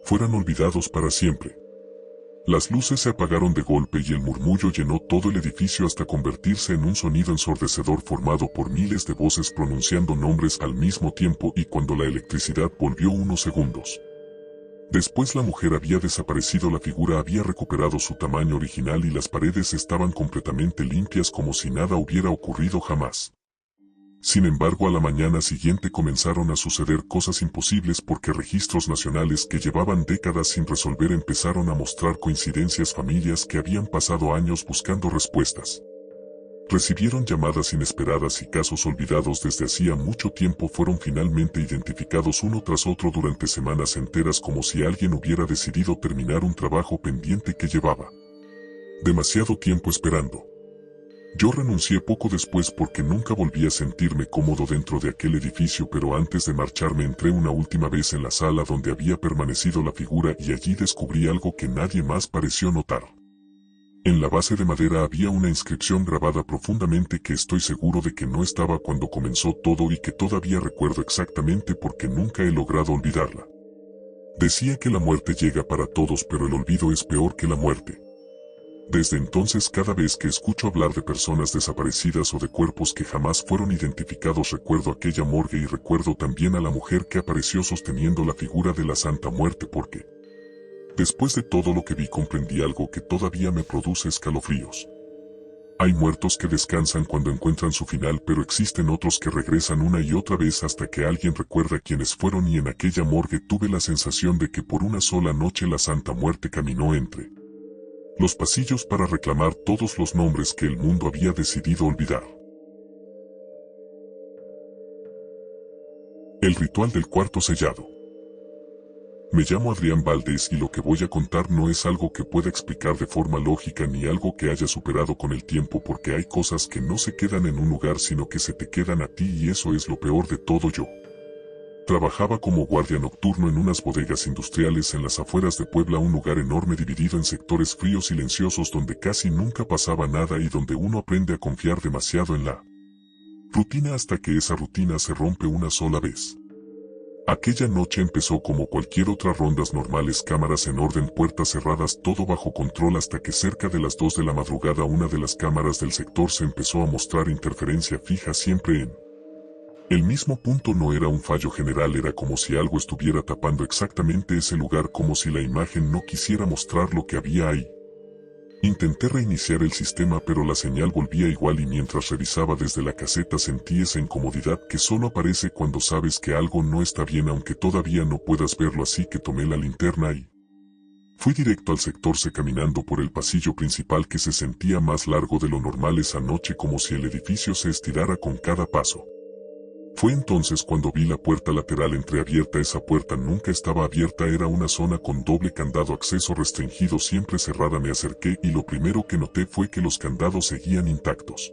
fueran olvidados para siempre. Las luces se apagaron de golpe y el murmullo llenó todo el edificio hasta convertirse en un sonido ensordecedor formado por miles de voces pronunciando nombres al mismo tiempo, y cuando la electricidad volvió unos segundos después la mujer había desaparecido, la figura había recuperado su tamaño original y las paredes estaban completamente limpias como si nada hubiera ocurrido jamás. Sin embargo, a la mañana siguiente comenzaron a suceder cosas imposibles porque registros nacionales que llevaban décadas sin resolver empezaron a mostrar coincidencias. Familias que habían pasado años buscando respuestas recibieron llamadas inesperadas y casos olvidados desde hacía mucho tiempo fueron finalmente identificados uno tras otro durante semanas enteras, como si alguien hubiera decidido terminar un trabajo pendiente que llevaba demasiado tiempo esperando. Yo renuncié poco después porque nunca volví a sentirme cómodo dentro de aquel edificio, pero antes de marcharme entré una última vez en la sala donde había permanecido la figura y allí descubrí algo que nadie más pareció notar. En la base de madera había una inscripción grabada profundamente que estoy seguro de que no estaba cuando comenzó todo y que todavía recuerdo exactamente porque nunca he logrado olvidarla. Decía que la muerte llega para todos, pero el olvido es peor que la muerte. Desde entonces, cada vez que escucho hablar de personas desaparecidas o de cuerpos que jamás fueron identificados, recuerdo aquella morgue y recuerdo también a la mujer que apareció sosteniendo la figura de la Santa Muerte, porque después de todo lo que vi comprendí algo que todavía me produce escalofríos. Hay muertos que descansan cuando encuentran su final, pero existen otros que regresan una y otra vez hasta que alguien recuerda quiénes fueron, y en aquella morgue tuve la sensación de que por una sola noche la Santa Muerte caminó entre los pasillos para reclamar todos los nombres que el mundo había decidido olvidar. El ritual del cuarto sellado. Me llamo Adrián Valdés y lo que voy a contar no es algo que pueda explicar de forma lógica ni algo que haya superado con el tiempo, porque hay cosas que no se quedan en un lugar sino que se te quedan a ti, y eso es lo peor de todo. Yo trabajaba como guardia nocturno en unas bodegas industriales en las afueras de Puebla, un lugar enorme dividido en sectores fríos silenciosos donde casi nunca pasaba nada y donde uno aprende a confiar demasiado en la rutina hasta que esa rutina se rompe una sola vez. Aquella noche empezó como cualquier otra, rondas normales, cámaras en orden, puertas cerradas, todo bajo control, hasta que cerca de las 2 de la madrugada una de las cámaras del sector se empezó a mostrar interferencia fija siempre en el mismo punto. No era un fallo general, era como si algo estuviera tapando exactamente ese lugar, como si la imagen no quisiera mostrar lo que había ahí. Intenté reiniciar el sistema pero la señal volvía igual, y mientras revisaba desde la caseta sentí esa incomodidad que solo aparece cuando sabes que algo no está bien aunque todavía no puedas verlo, así que tomé la linterna y fui directo al sector C, caminando por el pasillo principal que se sentía más largo de lo normal esa noche, como si el edificio se estirara con cada paso. Fue entonces cuando vi la puerta lateral entreabierta. Esa puerta nunca estaba abierta, era una zona con doble candado, acceso restringido, siempre cerrada. Me acerqué y lo primero que noté fue que los candados seguían intactos,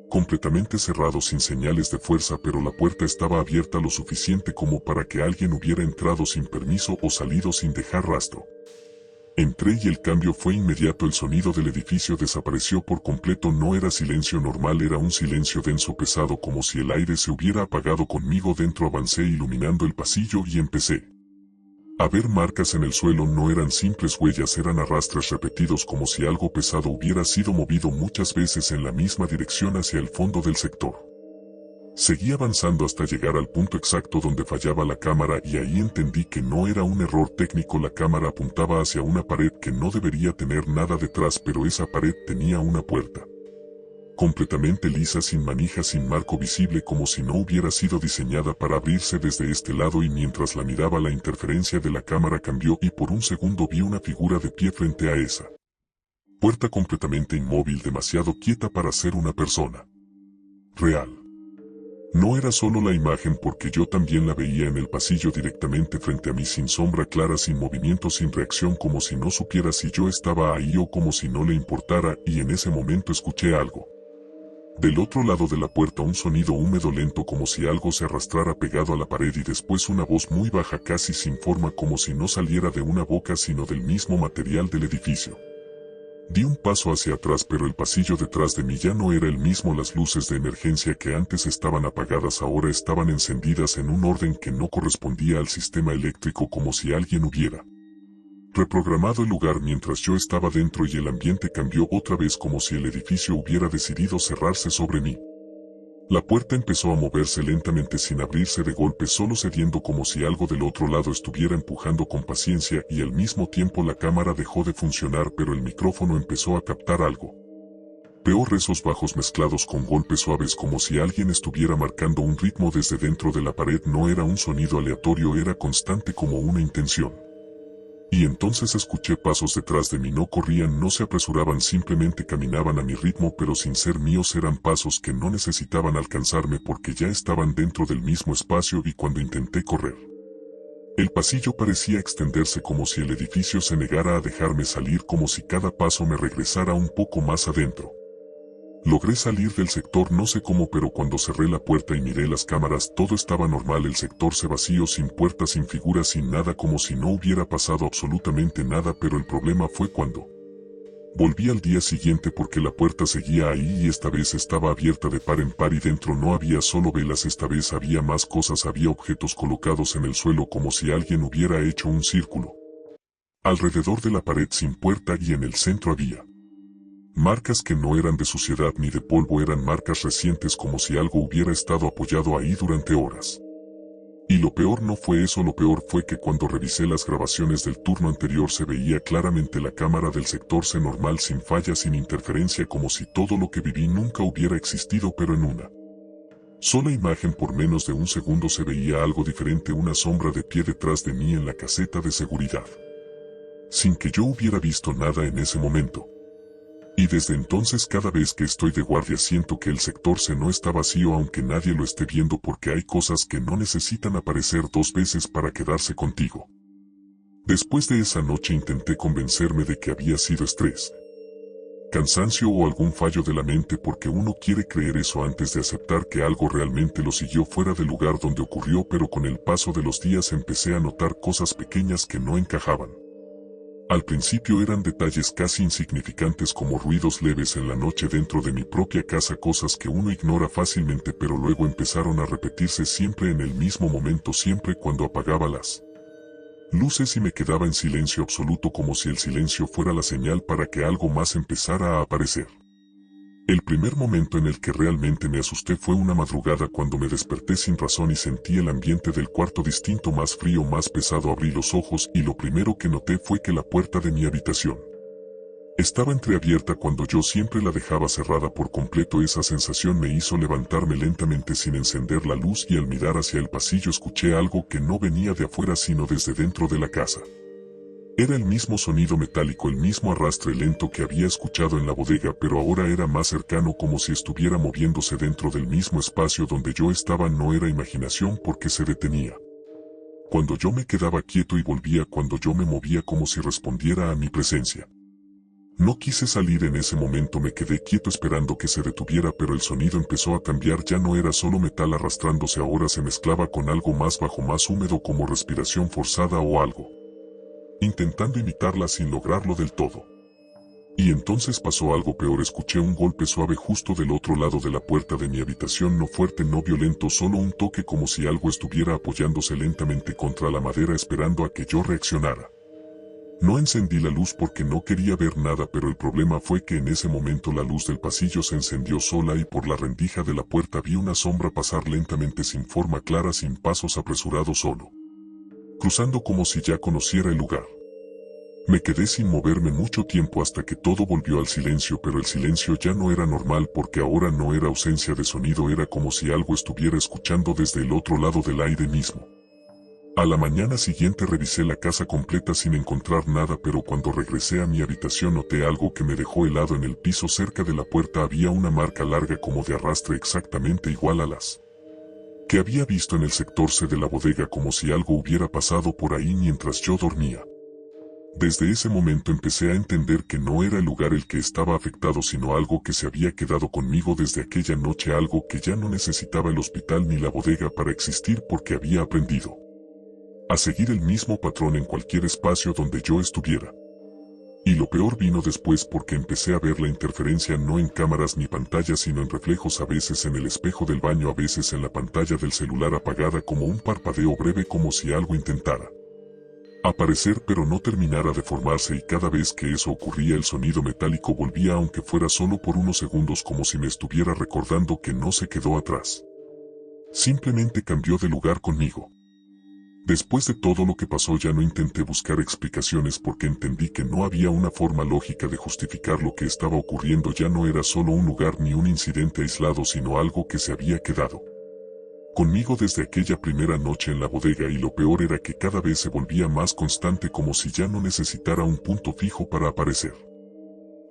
completamente cerrados, sin señales de fuerza, pero la puerta estaba abierta lo suficiente como para que alguien hubiera entrado sin permiso o salido sin dejar rastro. Entré y el cambio fue inmediato, el sonido del edificio desapareció por completo, no era silencio normal, era un silencio denso, pesado, como si el aire se hubiera apagado conmigo dentro. Avancé iluminando el pasillo y empecé a ver marcas en el suelo. No eran simples huellas, eran arrastres repetidos, como si algo pesado hubiera sido movido muchas veces en la misma dirección hacia el fondo del sector. Seguí avanzando hasta llegar al punto exacto donde fallaba la cámara, y ahí entendí que no era un error técnico. La cámara apuntaba hacia una pared que no debería tener nada detrás, pero esa pared tenía una puerta completamente lisa, sin manijas, sin marco visible, como si no hubiera sido diseñada para abrirse desde este lado. Y mientras la miraba, la interferencia de la cámara cambió y por un segundo vi una figura de pie frente a esa puerta, completamente inmóvil, demasiado quieta para ser una persona real. No era solo la imagen, porque yo también la veía en el pasillo directamente frente a mí, sin sombra clara, sin movimiento, sin reacción, como si no supiera si yo estaba ahí o como si no le importara. Y en ese momento escuché algo del otro lado de la puerta, un sonido húmedo lento, como si algo se arrastrara pegado a la pared, y después una voz muy baja, casi sin forma, como si no saliera de una boca sino del mismo material del edificio. Di un paso hacia atrás, pero el pasillo detrás de mí ya no era el mismo. Las luces de emergencia que antes estaban apagadas ahora estaban encendidas en un orden que no correspondía al sistema eléctrico, como si alguien hubiera reprogramado el lugar mientras yo estaba dentro, y el ambiente cambió otra vez, como si el edificio hubiera decidido cerrarse sobre mí. La puerta empezó a moverse lentamente, sin abrirse de golpe, solo cediendo, como si algo del otro lado estuviera empujando con paciencia, y al mismo tiempo la cámara dejó de funcionar, pero el micrófono empezó a captar algo peor, rezos bajos mezclados con golpes suaves, como si alguien estuviera marcando un ritmo desde dentro de la pared. No era un sonido aleatorio, era constante, como una intención. Y entonces escuché pasos detrás de mí. No corrían, no se apresuraban, simplemente caminaban a mi ritmo, pero sin ser míos. Eran pasos que no necesitaban alcanzarme porque ya estaban dentro del mismo espacio, y cuando intenté correr, el pasillo parecía extenderse, como si el edificio se negara a dejarme salir, como si cada paso me regresara un poco más adentro. Logré salir del sector, no sé cómo, pero cuando cerré la puerta y miré las cámaras, todo estaba normal. El sector se vació, sin puertas, sin figuras, sin nada, como si no hubiera pasado absolutamente nada. Pero el problema fue cuando volví al día siguiente, porque la puerta seguía ahí, y esta vez estaba abierta de par en par, y dentro no había solo velas, esta vez había más cosas. Había objetos colocados en el suelo, como si alguien hubiera hecho un círculo alrededor de la pared sin puerta, y en el centro había marcas que no eran de suciedad ni de polvo, eran marcas recientes, como si algo hubiera estado apoyado ahí durante horas. Y lo peor no fue eso, lo peor fue que cuando revisé las grabaciones del turno anterior se veía claramente la cámara del sector C normal, sin falla, sin interferencia, como si todo lo que viví nunca hubiera existido. Pero en una sola imagen, por menos de un segundo, se veía algo diferente, una sombra de pie detrás de mí en la caseta de seguridad. sin que yo hubiera visto nada en ese momento. Y desde entonces cada vez que estoy de guardia siento que el sector C no está vacío aunque nadie lo esté viendo porque hay cosas que no necesitan aparecer dos veces para quedarse contigo. Después de esa noche intenté convencerme de que había sido estrés, cansancio o algún fallo de la mente porque uno quiere creer eso antes de aceptar que algo realmente lo siguió fuera del lugar donde ocurrió, pero con el paso de los días empecé a notar cosas pequeñas que no encajaban. Al principio eran detalles casi insignificantes como ruidos leves en la noche dentro de mi propia casa, cosas que uno ignora fácilmente, pero luego empezaron a repetirse siempre en el mismo momento, siempre cuando apagaba las luces y me quedaba en silencio absoluto, como si el silencio fuera la señal para que algo más empezara a aparecer. El primer momento en el que realmente me asusté fue una madrugada cuando me desperté sin razón y sentí el ambiente del cuarto distinto, más frío, más pesado. Abrí los ojos y lo primero que noté fue que la puerta de mi habitación estaba entreabierta cuando yo siempre la dejaba cerrada por completo. Esa sensación me hizo levantarme lentamente sin encender la luz y al mirar hacia el pasillo escuché algo que no venía de afuera sino desde dentro de la casa. Era el mismo sonido metálico, el mismo arrastre lento que había escuchado en la bodega, pero ahora era más cercano, como si estuviera moviéndose dentro del mismo espacio donde yo estaba. No era imaginación porque se detenía cuando yo me quedaba quieto y volvía cuando yo me movía, como si respondiera a mi presencia. No quise salir en ese momento, me quedé quieto esperando que se detuviera, pero el sonido empezó a cambiar. Ya no era solo metal arrastrándose, ahora se mezclaba con algo más bajo, más húmedo, como respiración forzada o algo intentando imitarla sin lograrlo del todo. Y entonces pasó algo peor. Escuché un golpe suave justo del otro lado de la puerta de mi habitación, no fuerte, no violento, solo un toque, como si algo estuviera apoyándose lentamente contra la madera esperando a que yo reaccionara. No encendí la luz porque no quería ver nada, pero el problema fue que en ese momento la luz del pasillo se encendió sola y por la rendija de la puerta vi una sombra pasar lentamente, sin forma clara, sin pasos apresurados, solo cruzando, como si ya conociera el lugar. Me quedé sin moverme mucho tiempo hasta que todo volvió al silencio, pero el silencio ya no era normal porque ahora no era ausencia de sonido, era como si algo estuviera escuchando desde el otro lado del aire mismo. A la mañana siguiente revisé la casa completa sin encontrar nada, pero cuando regresé a mi habitación noté algo que me dejó helado. En el piso cerca de la puerta había una marca larga como de arrastre, exactamente igual a las que había visto en el sector C de la bodega, como si algo hubiera pasado por ahí mientras yo dormía. Desde ese momento empecé a entender que no era el lugar el que estaba afectado, sino algo que se había quedado conmigo desde aquella noche, algo que ya no necesitaba el hospital ni la bodega para existir, porque había aprendido a seguir el mismo patrón en cualquier espacio donde yo estuviera. Y lo peor vino después, porque empecé a ver la interferencia no en cámaras ni pantallas, sino en reflejos, a veces en el espejo del baño, a veces en la pantalla del celular apagada, como un parpadeo breve, como si algo intentara aparecer pero no terminara de formarse, y cada vez que eso ocurría el sonido metálico volvía, aunque fuera solo por unos segundos, como si me estuviera recordando que no se quedó atrás. Simplemente cambió de lugar conmigo. Después de todo lo que pasó ya no intenté buscar explicaciones porque entendí que no había una forma lógica de justificar lo que estaba ocurriendo. Ya no era solo un lugar ni un incidente aislado, sino algo que se había quedado conmigo desde aquella primera noche en la bodega, y lo peor era que cada vez se volvía más constante, como si ya no necesitara un punto fijo para aparecer.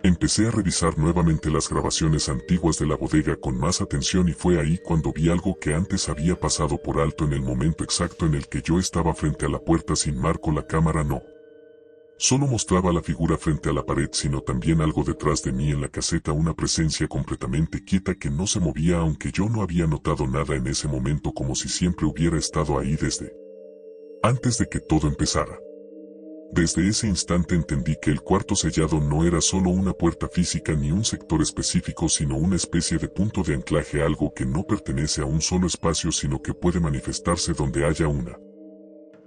Empecé a revisar nuevamente las grabaciones antiguas de la bodega con más atención, y fue ahí cuando vi algo que antes había pasado por alto. En el momento exacto en el que yo estaba frente a la puerta sin marco, la cámara no solo mostraba la figura frente a la pared, sino también algo detrás de mí en la caseta, una presencia completamente quieta que no se movía, aunque yo no había notado nada en ese momento, como si siempre hubiera estado ahí desde antes de que todo empezara. Desde ese instante entendí que el cuarto sellado no era solo una puerta física ni un sector específico, sino una especie de punto de anclaje, algo que no pertenece a un solo espacio, sino que puede manifestarse donde haya una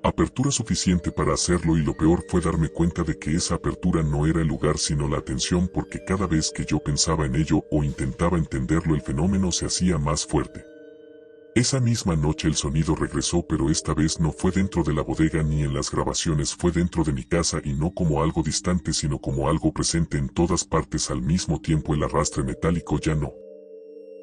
apertura suficiente para hacerlo. Y lo peor fue darme cuenta de que esa apertura no era el lugar, sino la atención, porque cada vez que yo pensaba en ello o intentaba entenderlo, el fenómeno se hacía más fuerte. Esa misma noche el sonido regresó, pero esta vez no fue dentro de la bodega ni en las grabaciones, fue dentro de mi casa, y no como algo distante, sino como algo presente en todas partes al mismo tiempo. El arrastre metálico ya no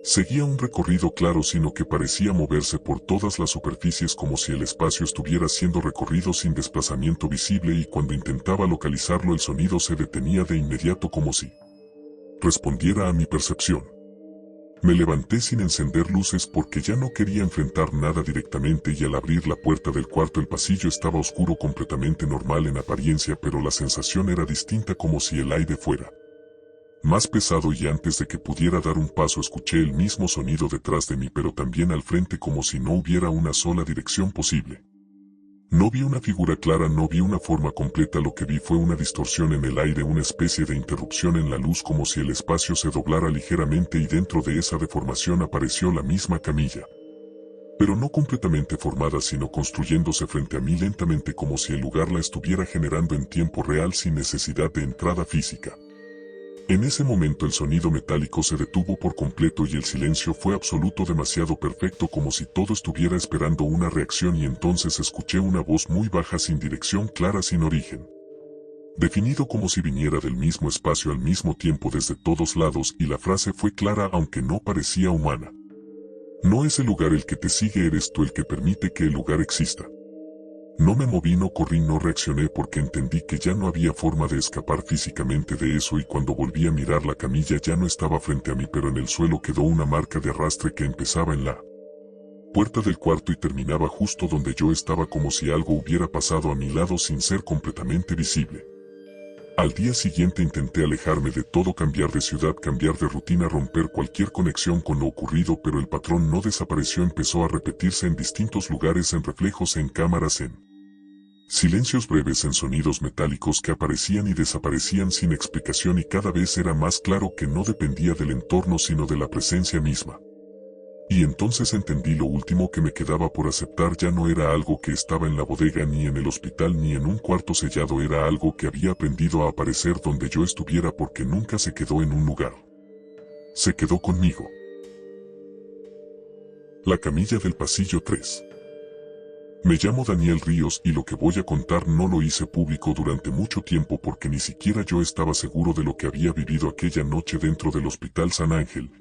Seguía un recorrido claro, sino que parecía moverse por todas las superficies como si el espacio estuviera siendo recorrido sin desplazamiento visible, y cuando intentaba localizarlo el sonido se detenía de inmediato como si respondiera a mi percepción. Me levanté sin encender luces porque ya no quería enfrentar nada directamente, y al abrir la puerta del cuarto el pasillo estaba oscuro, completamente normal en apariencia, pero la sensación era distinta, como si el aire fuera más pesado, y antes de que pudiera dar un paso escuché el mismo sonido detrás de mí, pero también al frente, como si no hubiera una sola dirección posible. No vi una figura clara, no vi una forma completa, lo que vi fue una distorsión en el aire, una especie de interrupción en la luz, como si el espacio se doblara ligeramente, y dentro de esa deformación apareció la misma camilla. Pero no completamente formada, sino construyéndose frente a mí lentamente, como si el lugar la estuviera generando en tiempo real sin necesidad de entrada física. En ese momento el sonido metálico se detuvo por completo y el silencio fue absoluto, demasiado perfecto, como si todo estuviera esperando una reacción, y entonces escuché una voz muy baja, sin dirección clara, sin origen definido, como si viniera del mismo espacio al mismo tiempo desde todos lados, y la frase fue clara aunque no parecía humana. No es el lugar el que te sigue, eres tú el que permite que el lugar exista. No me moví, no corrí, no reaccioné, porque entendí que ya no había forma de escapar físicamente de eso, y cuando volví a mirar la camilla ya no estaba frente a mí, pero en el suelo quedó una marca de arrastre que empezaba en la puerta del cuarto y terminaba justo donde yo estaba, como si algo hubiera pasado a mi lado sin ser completamente visible. Al día siguiente intenté alejarme de todo, cambiar de ciudad, cambiar de rutina, romper cualquier conexión con lo ocurrido, pero el patrón no desapareció, empezó a repetirse en distintos lugares, en reflejos, en cámaras, en silencios breves, en sonidos metálicos que aparecían y desaparecían sin explicación, y cada vez era más claro que no dependía del entorno sino de la presencia misma. Y entonces entendí lo último que me quedaba por aceptar: ya no era algo que estaba en la bodega, ni en el hospital, ni en un cuarto sellado, era algo que había aprendido a aparecer donde yo estuviera, porque nunca se quedó en un lugar. Se quedó conmigo. La camilla del pasillo 3. Me llamo Daniel Ríos y lo que voy a contar no lo hice público durante mucho tiempo porque ni siquiera yo estaba seguro de lo que había vivido aquella noche dentro del Hospital San Ángel.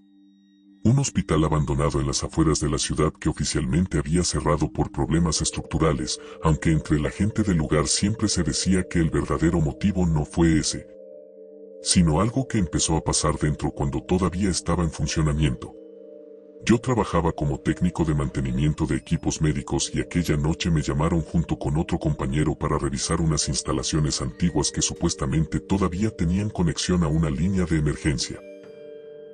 Un hospital abandonado en las afueras de la ciudad que oficialmente había cerrado por problemas estructurales, aunque entre la gente del lugar siempre se decía que el verdadero motivo no fue ese, sino algo que empezó a pasar dentro cuando todavía estaba en funcionamiento. Yo trabajaba como técnico de mantenimiento de equipos médicos y aquella noche me llamaron junto con otro compañero para revisar unas instalaciones antiguas que supuestamente todavía tenían conexión a una línea de emergencia.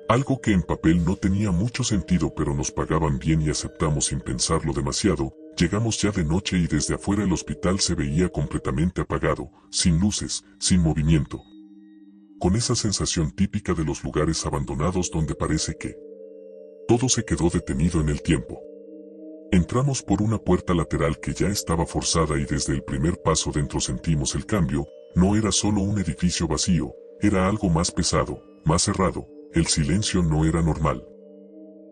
Algo que en papel no tenía mucho sentido, pero nos pagaban bien y aceptamos sin pensarlo demasiado. Llegamos ya de noche y desde afuera el hospital se veía completamente apagado, sin luces, sin movimiento. Con esa sensación típica de los lugares abandonados donde parece que todo se quedó detenido en el tiempo. Entramos por una puerta lateral que ya estaba forzada y desde el primer paso dentro sentimos el cambio. No era solo un edificio vacío, era algo más pesado, más cerrado. El silencio no era normal.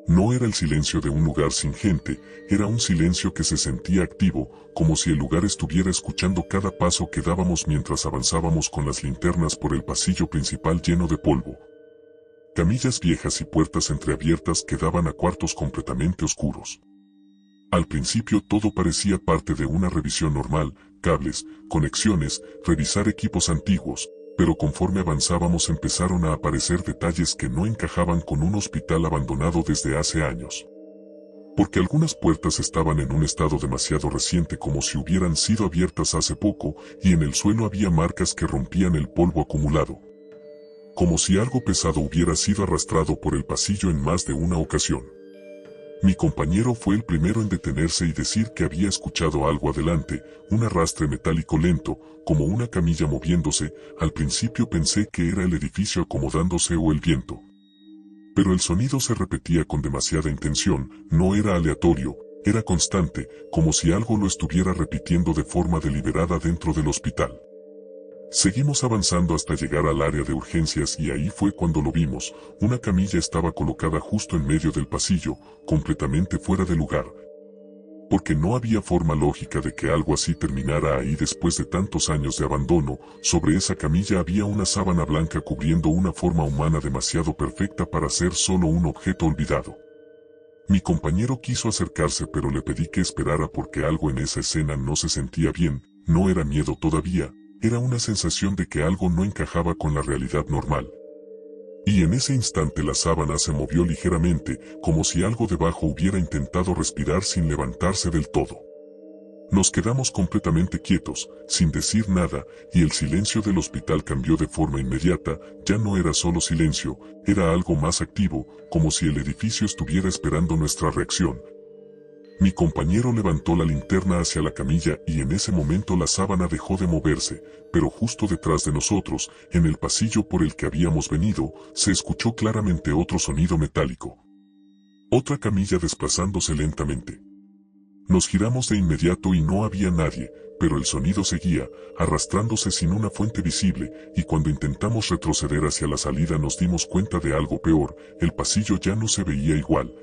No era el silencio de un lugar sin gente, era un silencio que se sentía activo, como si el lugar estuviera escuchando cada paso que dábamos mientras avanzábamos con las linternas por el pasillo principal lleno de polvo. Camillas viejas y puertas entreabiertas que daban a cuartos completamente oscuros. Al principio todo parecía parte de una revisión normal: cables, conexiones, revisar equipos antiguos, pero conforme avanzábamos empezaron a aparecer detalles que no encajaban con un hospital abandonado desde hace años. Porque algunas puertas estaban en un estado demasiado reciente, como si hubieran sido abiertas hace poco, y en el suelo había marcas que rompían el polvo acumulado. Como si algo pesado hubiera sido arrastrado por el pasillo en más de una ocasión. Mi compañero fue el primero en detenerse y decir que había escuchado algo adelante, un arrastre metálico lento, como una camilla moviéndose. Al principio pensé que era el edificio acomodándose o el viento. Pero el sonido se repetía con demasiada intención, no era aleatorio, era constante, como si algo lo estuviera repitiendo de forma deliberada dentro del hospital. Seguimos avanzando hasta llegar al área de urgencias y ahí fue cuando lo vimos. Una camilla estaba colocada justo en medio del pasillo, completamente fuera de lugar. porque no había forma lógica de que algo así terminara ahí después de tantos años de abandono. Sobre esa camilla había una sábana blanca cubriendo una forma humana demasiado perfecta para ser solo un objeto olvidado. Mi compañero quiso acercarse, pero le pedí que esperara porque algo en esa escena no se sentía bien. No era miedo todavía, era una sensación de que algo no encajaba con la realidad normal. Y en ese instante la sábana se movió ligeramente, como si algo debajo hubiera intentado respirar sin levantarse del todo. Nos quedamos completamente quietos, sin decir nada, y el silencio del hospital cambió de forma inmediata. Ya no era solo silencio, era algo más activo, como si el edificio estuviera esperando nuestra reacción. Mi compañero levantó la linterna hacia la camilla y en ese momento la sábana dejó de moverse, pero justo detrás de nosotros, en el pasillo por el que habíamos venido, se escuchó claramente otro sonido metálico. Otra camilla desplazándose lentamente. Nos giramos de inmediato y no había nadie, pero el sonido seguía, arrastrándose sin una fuente visible, y cuando intentamos retroceder hacia la salida nos dimos cuenta de algo peor: el pasillo ya no se veía igual.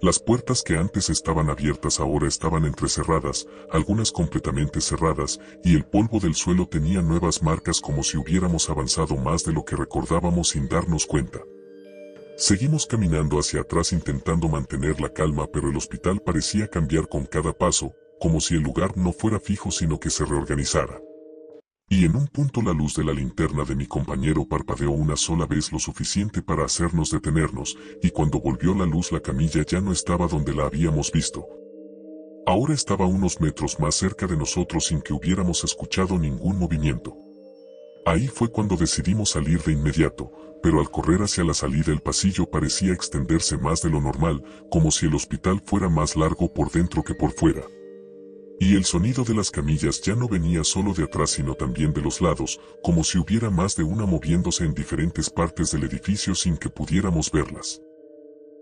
Las puertas que antes estaban abiertas ahora estaban entrecerradas, algunas completamente cerradas, y el polvo del suelo tenía nuevas marcas como si hubiéramos avanzado más de lo que recordábamos sin darnos cuenta. Seguimos caminando hacia atrás intentando mantener la calma, pero el hospital parecía cambiar con cada paso, como si el lugar no fuera fijo sino que se reorganizara. Y en un punto la luz de la linterna de mi compañero parpadeó una sola vez, lo suficiente para hacernos detenernos, y cuando volvió la luz la camilla ya no estaba donde la habíamos visto. Ahora estaba unos metros más cerca de nosotros sin que hubiéramos escuchado ningún movimiento. Ahí fue cuando decidimos salir de inmediato, pero al correr hacia la salida el pasillo parecía extenderse más de lo normal, como si el hospital fuera más largo por dentro que por fuera. Y el sonido de las camillas ya no venía solo de atrás sino también de los lados, como si hubiera más de una moviéndose en diferentes partes del edificio sin que pudiéramos verlas.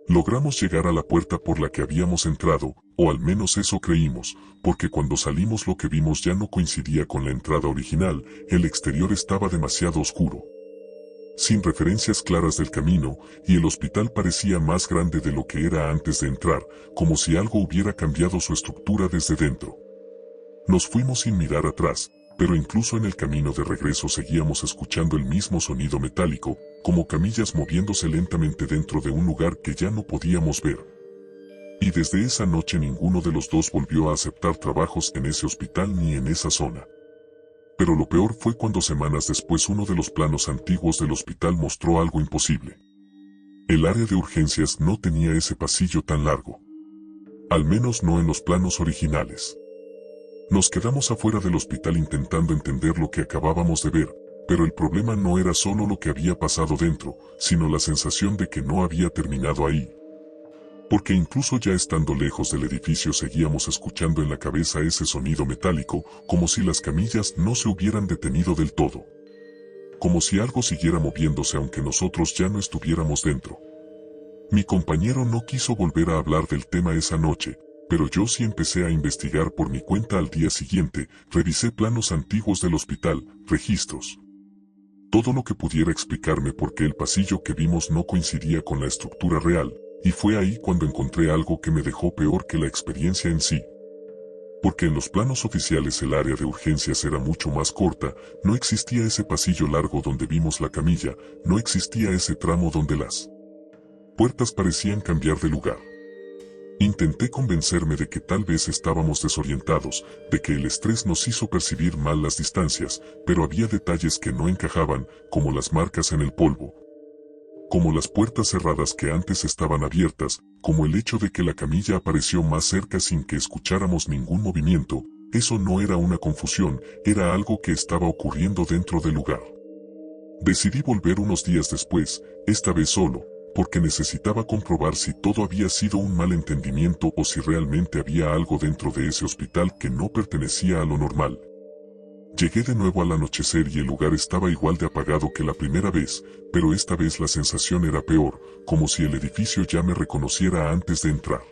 Logramos llegar a la puerta por la que habíamos entrado, o al menos eso creímos, porque cuando salimos lo que vimos ya no coincidía con la entrada original. El exterior estaba demasiado oscuro, sin referencias claras del camino, y el hospital parecía más grande de lo que era antes de entrar, como si algo hubiera cambiado su estructura desde dentro. Nos fuimos sin mirar atrás, pero incluso en el camino de regreso seguíamos escuchando el mismo sonido metálico, como camillas moviéndose lentamente dentro de un lugar que ya no podíamos ver. Y desde esa noche ninguno de los dos volvió a aceptar trabajos en ese hospital ni en esa zona. Pero lo peor fue cuando semanas después uno de los planos antiguos del hospital mostró algo imposible. El área de urgencias no tenía ese pasillo tan largo. Al menos no en los planos originales. Nos quedamos afuera del hospital intentando entender lo que acabábamos de ver, pero el problema no era solo lo que había pasado dentro, sino la sensación de que no había terminado ahí. Porque incluso ya estando lejos del edificio seguíamos escuchando en la cabeza ese sonido metálico, como si las camillas no se hubieran detenido del todo. Como si algo siguiera moviéndose aunque nosotros ya no estuviéramos dentro. Mi compañero no quiso volver a hablar del tema esa noche, pero yo sí empecé a investigar por mi cuenta. Al día siguiente, revisé planos antiguos del hospital, registros. Todo lo que pudiera explicarme por qué el pasillo que vimos no coincidía con la estructura real, y fue ahí cuando encontré algo que me dejó peor que la experiencia en sí. Porque en los planos oficiales el área de urgencias era mucho más corta, no existía ese pasillo largo donde vimos la camilla, no existía ese tramo donde las puertas parecían cambiar de lugar. Intenté convencerme de que tal vez estábamos desorientados, de que el estrés nos hizo percibir mal las distancias, pero había detalles que no encajaban, como las marcas en el polvo, como las puertas cerradas que antes estaban abiertas, como el hecho de que la camilla apareció más cerca sin que escucháramos ningún movimiento. Eso no era una confusión, era algo que estaba ocurriendo dentro del lugar. Decidí volver unos días después, esta vez solo, porque necesitaba comprobar si todo había sido un malentendimiento o si realmente había algo dentro de ese hospital que no pertenecía a lo normal. Llegué de nuevo al anochecer y el lugar estaba igual de apagado que la primera vez, pero esta vez la sensación era peor, como si el edificio ya me reconociera antes de entrar.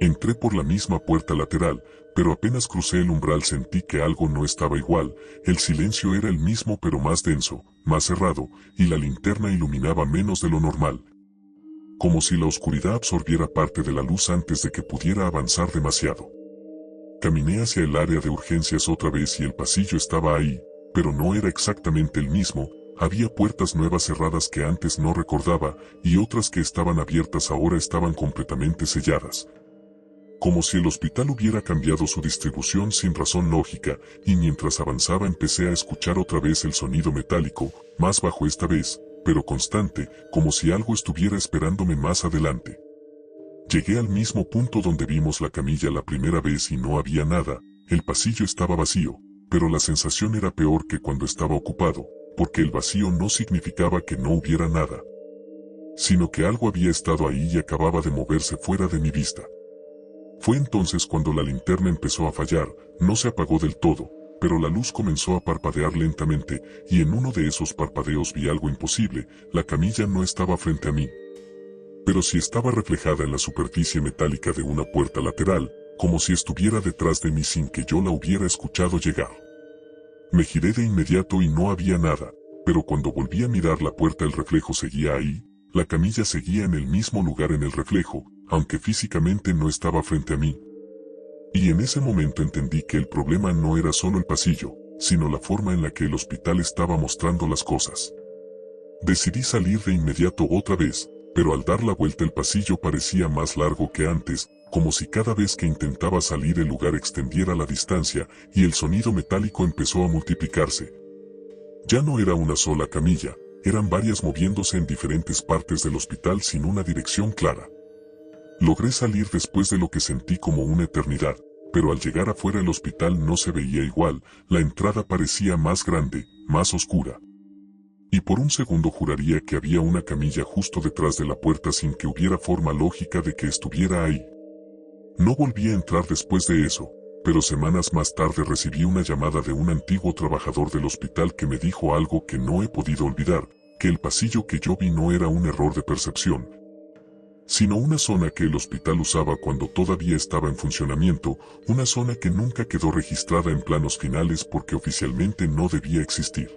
Entré por la misma puerta lateral, pero apenas crucé el umbral sentí que algo no estaba igual. El silencio era el mismo pero más denso, más cerrado, y la linterna iluminaba menos de lo normal. como si la oscuridad absorbiera parte de la luz antes de que pudiera avanzar demasiado. Caminé hacia el área de urgencias otra vez y el pasillo estaba ahí, pero no era exactamente el mismo. Había puertas nuevas cerradas que antes no recordaba, y otras que estaban abiertas ahora estaban completamente selladas. Como si el hospital hubiera cambiado su distribución sin razón lógica, y mientras avanzaba empecé a escuchar otra vez el sonido metálico, más bajo esta vez, pero constante, como si algo estuviera esperándome más adelante. Llegué al mismo punto donde vimos la camilla la primera vez y no había nada. El pasillo estaba vacío, pero la sensación era peor que cuando estaba ocupado, porque el vacío no significaba que no hubiera nada, sino que algo había estado ahí y acababa de moverse fuera de mi vista. Fue entonces cuando la linterna empezó a fallar. No se apagó del todo, pero la luz comenzó a parpadear lentamente, y en uno de esos parpadeos vi algo imposible. La camilla no estaba frente a mí, pero sí estaba reflejada en la superficie metálica de una puerta lateral, como si estuviera detrás de mí sin que yo la hubiera escuchado llegar. Me giré de inmediato y no había nada, pero cuando volví a mirar la puerta el reflejo seguía ahí. La camilla seguía en el mismo lugar en el reflejo, aunque físicamente no estaba frente a mí. Y en ese momento entendí que el problema no era solo el pasillo, sino la forma en la que el hospital estaba mostrando las cosas. Decidí salir de inmediato otra vez, pero al dar la vuelta el pasillo parecía más largo que antes, como si cada vez que intentaba salir el lugar extendiera la distancia, y el sonido metálico empezó a multiplicarse. Ya no era una sola camilla, eran varias moviéndose en diferentes partes del hospital sin una dirección clara. Logré salir después de lo que sentí como una eternidad, pero al llegar afuera el hospital no se veía igual. La entrada parecía más grande, más oscura. Y por un segundo juraría que había una camilla justo detrás de la puerta sin que hubiera forma lógica de que estuviera ahí. No volví a entrar después de eso, pero semanas más tarde recibí una llamada de un antiguo trabajador del hospital que me dijo algo que no he podido olvidar, que el pasillo que yo vi no era un error de percepción, sino una zona que el hospital usaba cuando todavía estaba en funcionamiento, una zona que nunca quedó registrada en planos finales porque oficialmente no debía existir.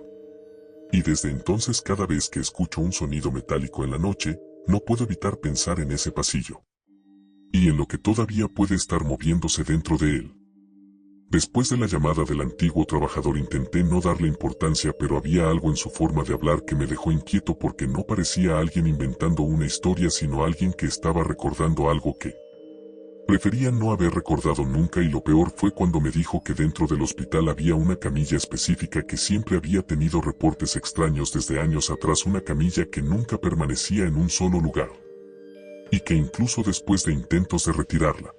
Y desde entonces cada vez que escucho un sonido metálico en la noche, no puedo evitar pensar en ese pasillo. Y en lo que todavía puede estar moviéndose dentro de él. Después de la llamada del antiguo trabajador intenté no darle importancia, pero había algo en su forma de hablar que me dejó inquieto porque no parecía alguien inventando una historia sino alguien que estaba recordando algo que prefería no haber recordado nunca, y lo peor fue cuando me dijo que dentro del hospital había una camilla específica que siempre había tenido reportes extraños desde años atrás, una camilla que nunca permanecía en un solo lugar. Y que incluso después de intentos de retirarla,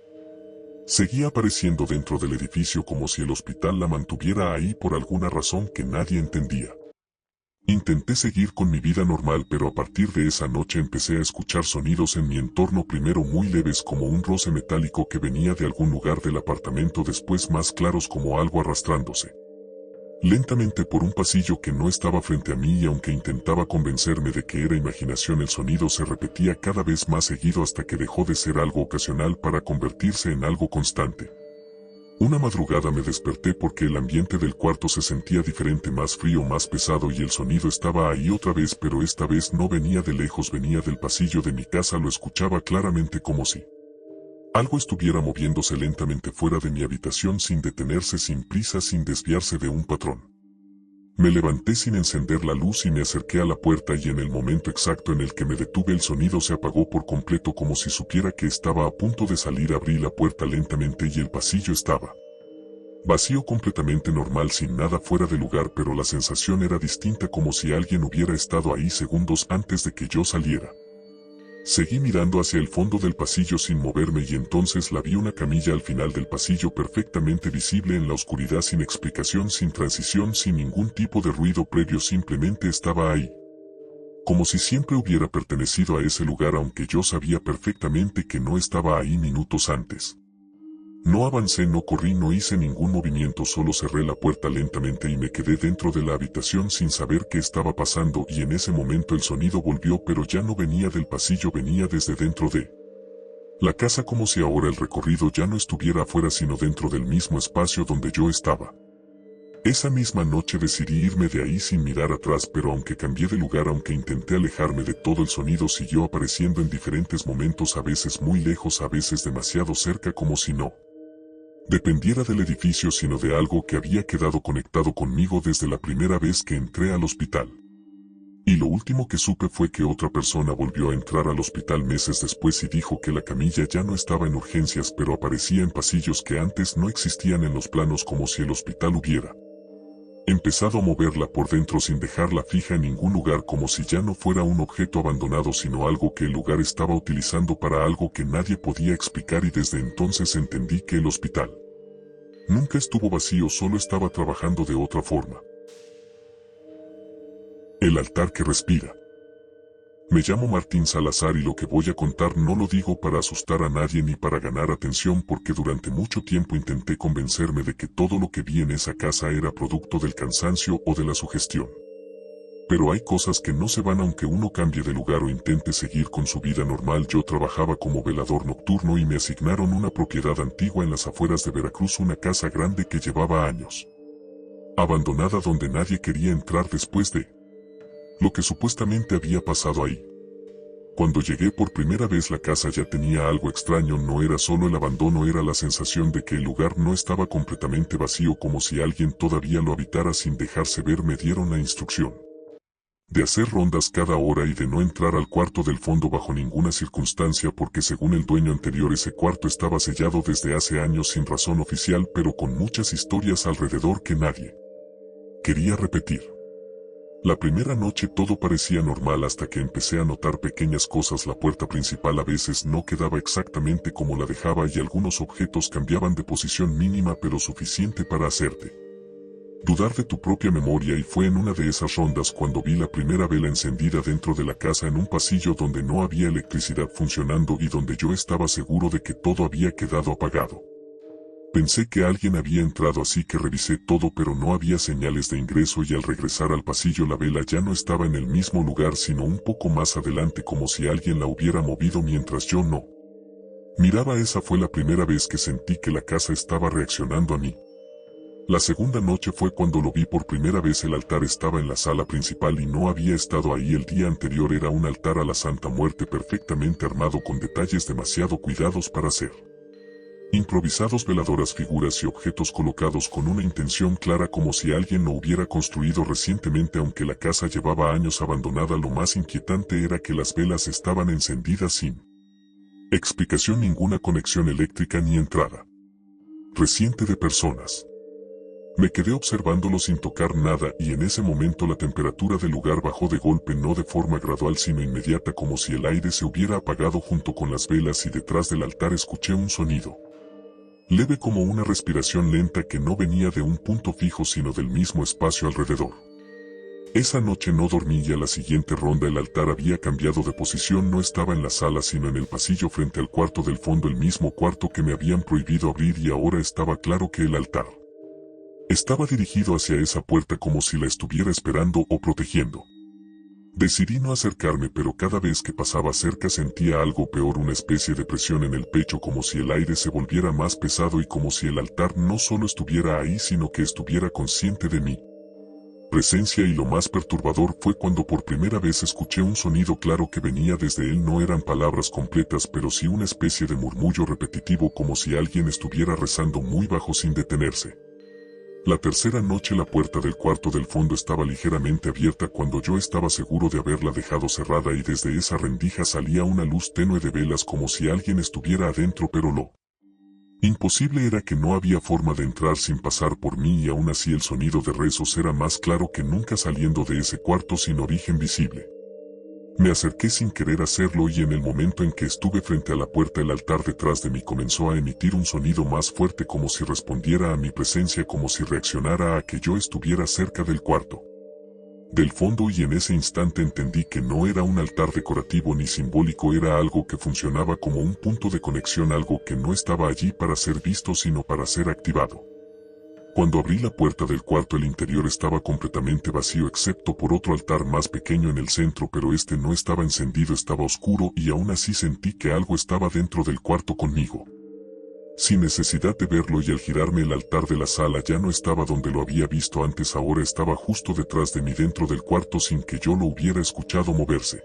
seguía apareciendo dentro del edificio como si el hospital la mantuviera ahí por alguna razón que nadie entendía. Intenté seguir con mi vida normal, pero a partir de esa noche empecé a escuchar sonidos en mi entorno, primero muy leves como un roce metálico que venía de algún lugar del apartamento, después más claros como algo arrastrándose lentamente por un pasillo que no estaba frente a mí, y aunque intentaba convencerme de que era imaginación, el sonido se repetía cada vez más seguido hasta que dejó de ser algo ocasional para convertirse en algo constante. Una madrugada me desperté porque el ambiente del cuarto se sentía diferente, más frío, más pesado, y el sonido estaba ahí otra vez, pero esta vez no venía de lejos, venía del pasillo de mi casa. Lo escuchaba claramente, como si algo estuviera moviéndose lentamente fuera de mi habitación sin detenerse, sin prisa, sin desviarse de un patrón. Me levanté sin encender la luz y me acerqué a la puerta, y en el momento exacto en el que me detuve el sonido se apagó por completo, como si supiera que estaba a punto de salir. Abrí la puerta lentamente y el pasillo estaba vacío, completamente normal, sin nada fuera de lugar, pero la sensación era distinta, como si alguien hubiera estado ahí segundos antes de que yo saliera. Seguí mirando hacia el fondo del pasillo sin moverme, y entonces la vi, una camilla al final del pasillo, perfectamente visible en la oscuridad, sin explicación, sin transición, sin ningún tipo de ruido previo, simplemente estaba ahí. Como si siempre hubiera pertenecido a ese lugar, aunque yo sabía perfectamente que no estaba ahí minutos antes. No avancé, no corrí, no hice ningún movimiento, solo cerré la puerta lentamente y me quedé dentro de la habitación sin saber qué estaba pasando, y en ese momento el sonido volvió, pero ya no venía del pasillo, venía desde dentro de la casa, como si ahora el recorrido ya no estuviera afuera sino dentro del mismo espacio donde yo estaba. Esa misma noche decidí irme de ahí sin mirar atrás, pero aunque cambié de lugar, aunque intenté alejarme de todo, el sonido siguió apareciendo en diferentes momentos, a veces muy lejos, a veces demasiado cerca, como si no dependiera del edificio sino de algo que había quedado conectado conmigo desde la primera vez que entré al hospital. Y lo último que supe fue que otra persona volvió a entrar al hospital meses después y dijo que la camilla ya no estaba en urgencias, pero aparecía en pasillos que antes no existían en los planos, como si el hospital hubiera empezado a moverla por dentro sin dejarla fija en ningún lugar, como si ya no fuera un objeto abandonado sino algo que el lugar estaba utilizando para algo que nadie podía explicar. Y desde entonces entendí que el hospital nunca estuvo vacío, solo estaba trabajando de otra forma. El altar que respira. Me llamo Martín Salazar y lo que voy a contar no lo digo para asustar a nadie ni para ganar atención, porque durante mucho tiempo intenté convencerme de que todo lo que vi en esa casa era producto del cansancio o de la sugestión. Pero hay cosas que no se van aunque uno cambie de lugar o intente seguir con su vida normal. Yo trabajaba como velador nocturno y me asignaron una propiedad antigua en las afueras de Veracruz, una casa grande que llevaba años abandonada, donde nadie quería entrar después de lo que supuestamente había pasado ahí. Cuando llegué por primera vez, la casa ya tenía algo extraño. No era solo el abandono, era la sensación de que el lugar no estaba completamente vacío, como si alguien todavía lo habitara sin dejarse ver. Me dieron la instrucción de hacer rondas cada hora y de no entrar al cuarto del fondo bajo ninguna circunstancia, porque según el dueño anterior ese cuarto estaba sellado desde hace años sin razón oficial, pero con muchas historias alrededor que nadie quería repetir. La primera noche todo parecía normal hasta que empecé a notar pequeñas cosas. La puerta principal a veces no quedaba exactamente como la dejaba y algunos objetos cambiaban de posición mínima, pero suficiente para hacerte dudar de tu propia memoria. Y fue en una de esas rondas cuando vi la primera vela encendida dentro de la casa, en un pasillo donde no había electricidad funcionando y donde yo estaba seguro de que todo había quedado apagado. Pensé que alguien había entrado, así que revisé todo, pero no había señales de ingreso, y al regresar al pasillo la vela ya no estaba en el mismo lugar sino un poco más adelante, como si alguien la hubiera movido mientras yo no miraba. Esa fue la primera vez que sentí que la casa estaba reaccionando a mí. La segunda noche fue cuando lo vi por primera vez. El altar estaba en la sala principal y no había estado ahí el día anterior. Era un altar a la Santa Muerte perfectamente armado con detalles demasiado cuidados para ser improvisados, veladoras, figuras y objetos colocados con una intención clara, como si alguien lo hubiera construido recientemente. Aunque la casa llevaba años abandonada, lo más inquietante era que las velas estaban encendidas sin explicación, ninguna conexión eléctrica ni entrada reciente de personas. Me quedé observándolo sin tocar nada, y en ese momento la temperatura del lugar bajó de golpe, no de forma gradual sino inmediata, como si el aire se hubiera apagado junto con las velas, y detrás del altar escuché un sonido leve, como una respiración lenta que no venía de un punto fijo sino del mismo espacio alrededor. Esa noche no dormí y a la siguiente ronda el altar había cambiado de posición. No estaba en la sala sino en el pasillo frente al cuarto del fondo, el mismo cuarto que me habían prohibido abrir, y ahora estaba claro que el altar estaba dirigido hacia esa puerta, como si la estuviera esperando o protegiendo. Decidí no acercarme, pero cada vez que pasaba cerca sentía algo peor, una especie de presión en el pecho, como si el aire se volviera más pesado y como si el altar no solo estuviera ahí sino que estuviera consciente de mi presencia. Y lo más perturbador fue cuando por primera vez escuché un sonido claro que venía desde él. No eran palabras completas, pero sí una especie de murmullo repetitivo, como si alguien estuviera rezando muy bajo sin detenerse. La tercera noche la puerta del cuarto del fondo estaba ligeramente abierta cuando yo estaba seguro de haberla dejado cerrada, y desde esa rendija salía una luz tenue de velas, como si alguien estuviera adentro, pero lo imposible era que no había forma de entrar sin pasar por mí, y aún así el sonido de rezos era más claro que nunca saliendo de ese cuarto sin origen visible. Me acerqué sin querer hacerlo, y en el momento en que estuve frente a la puerta el altar detrás de mí comenzó a emitir un sonido más fuerte, como si respondiera a mi presencia, como si reaccionara a que yo estuviera cerca del cuarto del fondo, y en ese instante entendí que no era un altar decorativo ni simbólico, era algo que funcionaba como un punto de conexión, algo que no estaba allí para ser visto sino para ser activado. Cuando abrí la puerta del cuarto el interior estaba completamente vacío excepto por otro altar más pequeño en el centro, pero este no estaba encendido, estaba oscuro, y aún así sentí que algo estaba dentro del cuarto conmigo. sin necesidad de verlo, y al girarme el altar de la sala ya no estaba donde lo había visto antes, ahora estaba justo detrás de mí dentro del cuarto sin que yo lo hubiera escuchado moverse.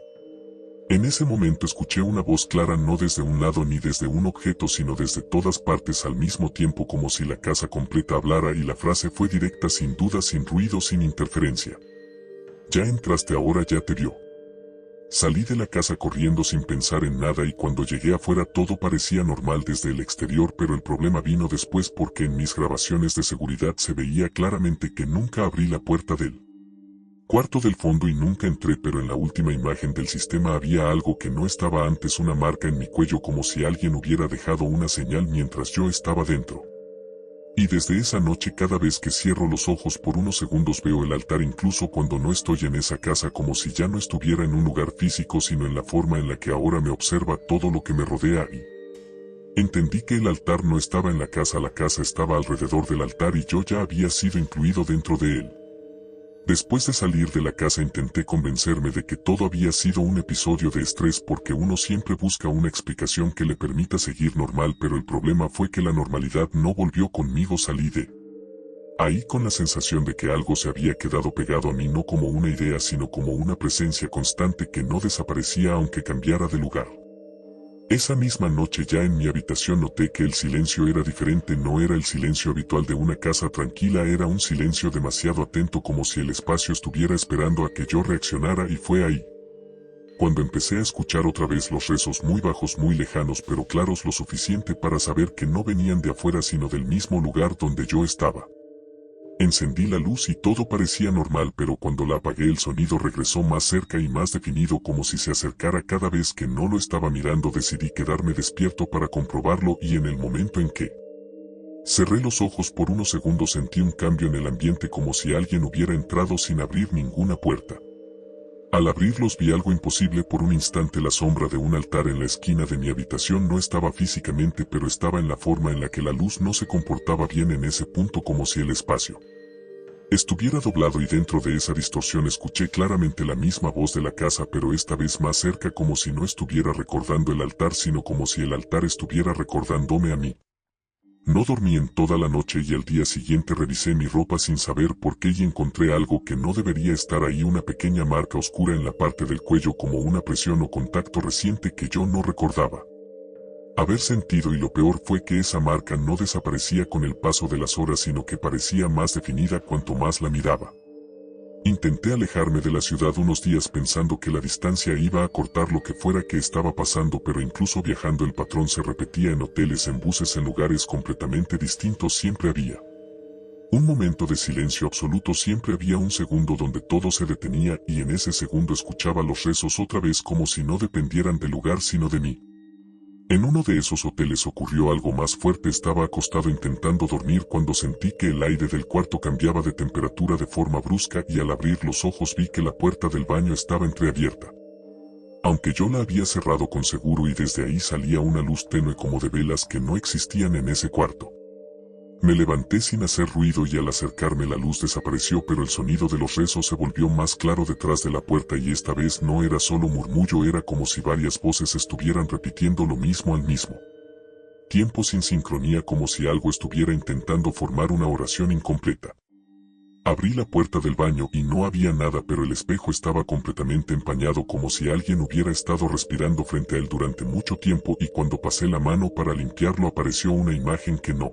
En ese momento escuché una voz clara, no desde un lado ni desde un objeto, sino desde todas partes al mismo tiempo, como si la casa completa hablara, y la frase fue directa, sin duda, sin ruido, sin interferencia. Ya entraste, ahora ya te vio. Salí de la casa corriendo sin pensar en nada, y cuando llegué afuera todo parecía normal desde el exterior, pero el problema vino después, porque en mis grabaciones de seguridad se veía claramente que nunca abrí la puerta del cuarto del fondo y nunca entré, pero en la última imagen del sistema había algo que no estaba antes, una marca en mi cuello, como si alguien hubiera dejado una señal mientras yo estaba dentro. Y desde esa noche, cada vez que cierro los ojos por unos segundos veo el altar, incluso cuando no estoy en esa casa, como si ya no estuviera en un lugar físico, sino en la forma en la que ahora me observa todo lo que me rodea. Y entendí que el altar no estaba en la casa estaba alrededor del altar, y yo ya había sido incluido dentro de él. Después de salir de la casa intenté convencerme de que todo había sido un episodio de estrés, porque uno siempre busca una explicación que le permita seguir normal, pero el problema fue que la normalidad no volvió conmigo. Salí de ahí con la sensación de que algo se había quedado pegado a mí, no como una idea, sino como una presencia constante que no desaparecía aunque cambiara de lugar. Esa misma noche, ya en mi habitación, noté que el silencio era diferente, no era el silencio habitual de una casa tranquila, era un silencio demasiado atento, como si el espacio estuviera esperando a que yo reaccionara, y fue ahí cuando empecé a escuchar otra vez los rezos, muy bajos, muy lejanos, pero claros lo suficiente para saber que no venían de afuera sino del mismo lugar donde yo estaba. Encendí la luz y todo parecía normal, pero cuando la apagué el sonido regresó más cerca y más definido, como si se acercara cada vez que no lo estaba mirando. Decidí quedarme despierto para comprobarlo, y en el momento en que cerré los ojos por unos segundos sentí un cambio en el ambiente, como si alguien hubiera entrado sin abrir ninguna puerta. Al abrirlos vi algo imposible. Por un instante la sombra de un altar en la esquina de mi habitación no estaba físicamente, pero estaba en la forma en la que la luz no se comportaba bien en ese punto, como si el espacio estuviera doblado, y dentro de esa distorsión escuché claramente la misma voz de la casa, pero esta vez más cerca, como si no estuviera recordando el altar, sino como si el altar estuviera recordándome a mí. No dormí en toda la noche, y al día siguiente revisé mi ropa sin saber por qué y encontré algo que no debería estar ahí, una pequeña marca oscura en la parte del cuello, como una presión o contacto reciente que yo no recordaba haber sentido, y lo peor fue que esa marca no desaparecía con el paso de las horas, sino que parecía más definida cuanto más la miraba. Intenté alejarme de la ciudad unos días pensando que la distancia iba a cortar lo que fuera que estaba pasando, pero incluso viajando el patrón se repetía, en hoteles, en buses, en lugares completamente distintos. Siempre había un momento de silencio absoluto, siempre había un segundo donde todo se detenía, y en ese segundo escuchaba los rezos otra vez, como si no dependieran del lugar sino de mí. En uno de esos hoteles ocurrió algo más fuerte. Estaba acostado intentando dormir cuando sentí que el aire del cuarto cambiaba de temperatura de forma brusca, y al abrir los ojos vi que la puerta del baño estaba entreabierta, aunque yo la había cerrado con seguro, y desde ahí salía una luz tenue como de velas que no existían en ese cuarto. Me levanté sin hacer ruido, y al acercarme la luz desapareció, pero el sonido de los rezos se volvió más claro detrás de la puerta, y esta vez no era solo murmullo, era como si varias voces estuvieran repitiendo lo mismo al mismo tiempo, sin sincronía, como si algo estuviera intentando formar una oración incompleta. Abrí la puerta del baño y no había nada, pero el espejo estaba completamente empañado, como si alguien hubiera estado respirando frente a él durante mucho tiempo, y cuando pasé la mano para limpiarlo apareció una imagen que no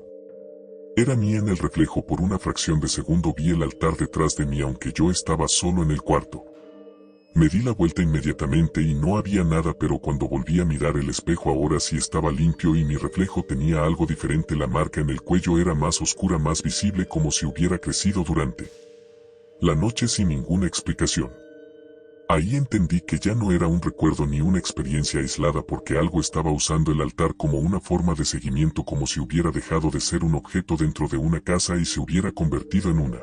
era mía. En el reflejo, por una fracción de segundo, vi el altar detrás de mí, aunque yo estaba solo en el cuarto. Me di la vuelta inmediatamente y no había nada, pero cuando volví a mirar el espejo ahora sí estaba limpio y mi reflejo tenía algo diferente. La marca en el cuello era más oscura, más visible, como si hubiera crecido durante la noche sin ninguna explicación. Ahí entendí que ya no era un recuerdo ni una experiencia aislada, porque algo estaba usando el altar como una forma de seguimiento, como si hubiera dejado de ser un objeto dentro de una casa y se hubiera convertido en una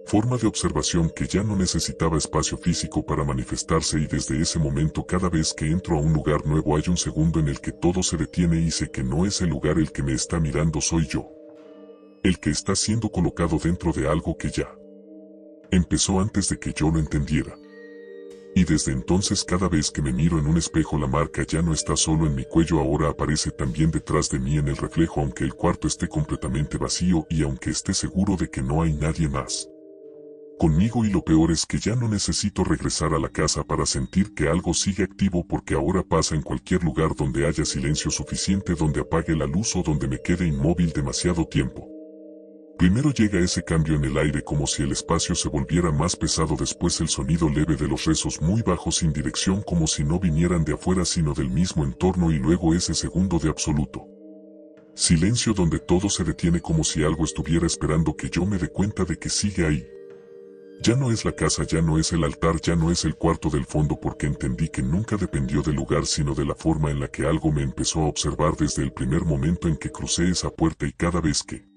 forma de observación que ya no necesitaba espacio físico para manifestarse. Y desde ese momento, cada vez que entro a un lugar nuevo hay un segundo en el que todo se detiene y sé que no es el lugar el que me está mirando, soy yo el que está siendo colocado dentro de algo que ya empezó antes de que yo lo entendiera. Y desde entonces cada vez que me miro en un espejo la marca ya no está solo en mi cuello, ahora aparece también detrás de mí en el reflejo, aunque el cuarto esté completamente vacío y aunque esté seguro de que no hay nadie más conmigo, y lo peor es que ya no necesito regresar a la casa para sentir que algo sigue activo, porque ahora pasa en cualquier lugar donde haya silencio suficiente, donde apague la luz o donde me quede inmóvil demasiado tiempo. Primero llega ese cambio en el aire, como si el espacio se volviera más pesado, después el sonido leve de los rezos muy bajos sin dirección, como si no vinieran de afuera sino del mismo entorno, y luego ese segundo de absoluto silencio donde todo se detiene, como si algo estuviera esperando que yo me dé cuenta de que sigue ahí. Ya no es la casa, ya no es el altar, ya no es el cuarto del fondo, porque entendí que nunca dependió del lugar sino de la forma en la que algo me empezó a observar desde el primer momento en que crucé esa puerta, y cada vez que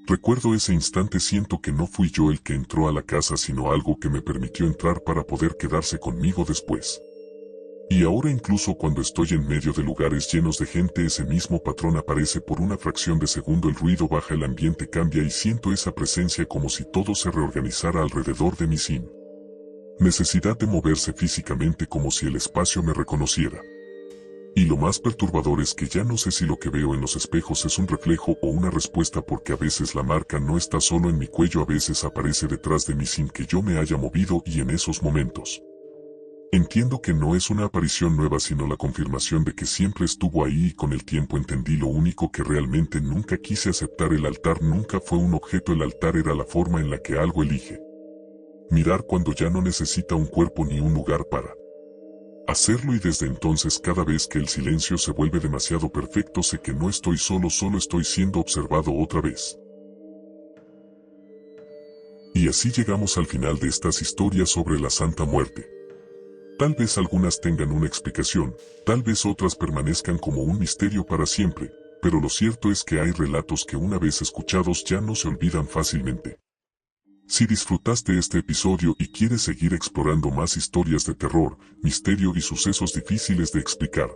recuerdo ese instante siento que no fui yo el que entró a la casa sino algo que me permitió entrar para poder quedarse conmigo después. Y ahora, incluso cuando estoy en medio de lugares llenos de gente, ese mismo patrón aparece por una fracción de segundo, el ruido baja, el ambiente cambia y siento esa presencia como si todo se reorganizara alrededor de mí sin necesidad de moverse físicamente, como si el espacio me reconociera. Y lo más perturbador es que ya no sé si lo que veo en los espejos es un reflejo o una respuesta, porque a veces la marca no está solo en mi cuello, a veces aparece detrás de mí sin que yo me haya movido, y en esos momentos entiendo que no es una aparición nueva sino la confirmación de que siempre estuvo ahí, y con el tiempo entendí lo único que realmente nunca quise aceptar: el altar nunca fue un objeto, el altar era la forma en la que algo elige mirar cuando ya no necesita un cuerpo ni un lugar para hacerlo. Y desde entonces, cada vez que el silencio se vuelve demasiado perfecto, sé que no estoy solo, solo estoy siendo observado otra vez. Y así llegamos al final de estas historias sobre la Santa Muerte. Tal vez algunas tengan una explicación, tal vez otras permanezcan como un misterio para siempre, pero lo cierto es que hay relatos que una vez escuchados ya no se olvidan fácilmente. Si disfrutaste este episodio y quieres seguir explorando más historias de terror, misterio y sucesos difíciles de explicar,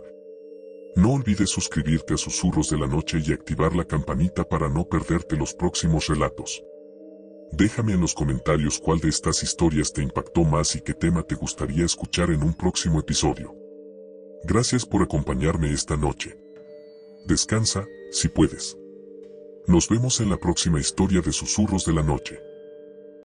no olvides suscribirte a Susurros de la Noche y activar la campanita para no perderte los próximos relatos. Déjame en los comentarios cuál de estas historias te impactó más y qué tema te gustaría escuchar en un próximo episodio. Gracias por acompañarme esta noche. Descansa, si puedes. Nos vemos en la próxima historia de Susurros de la Noche.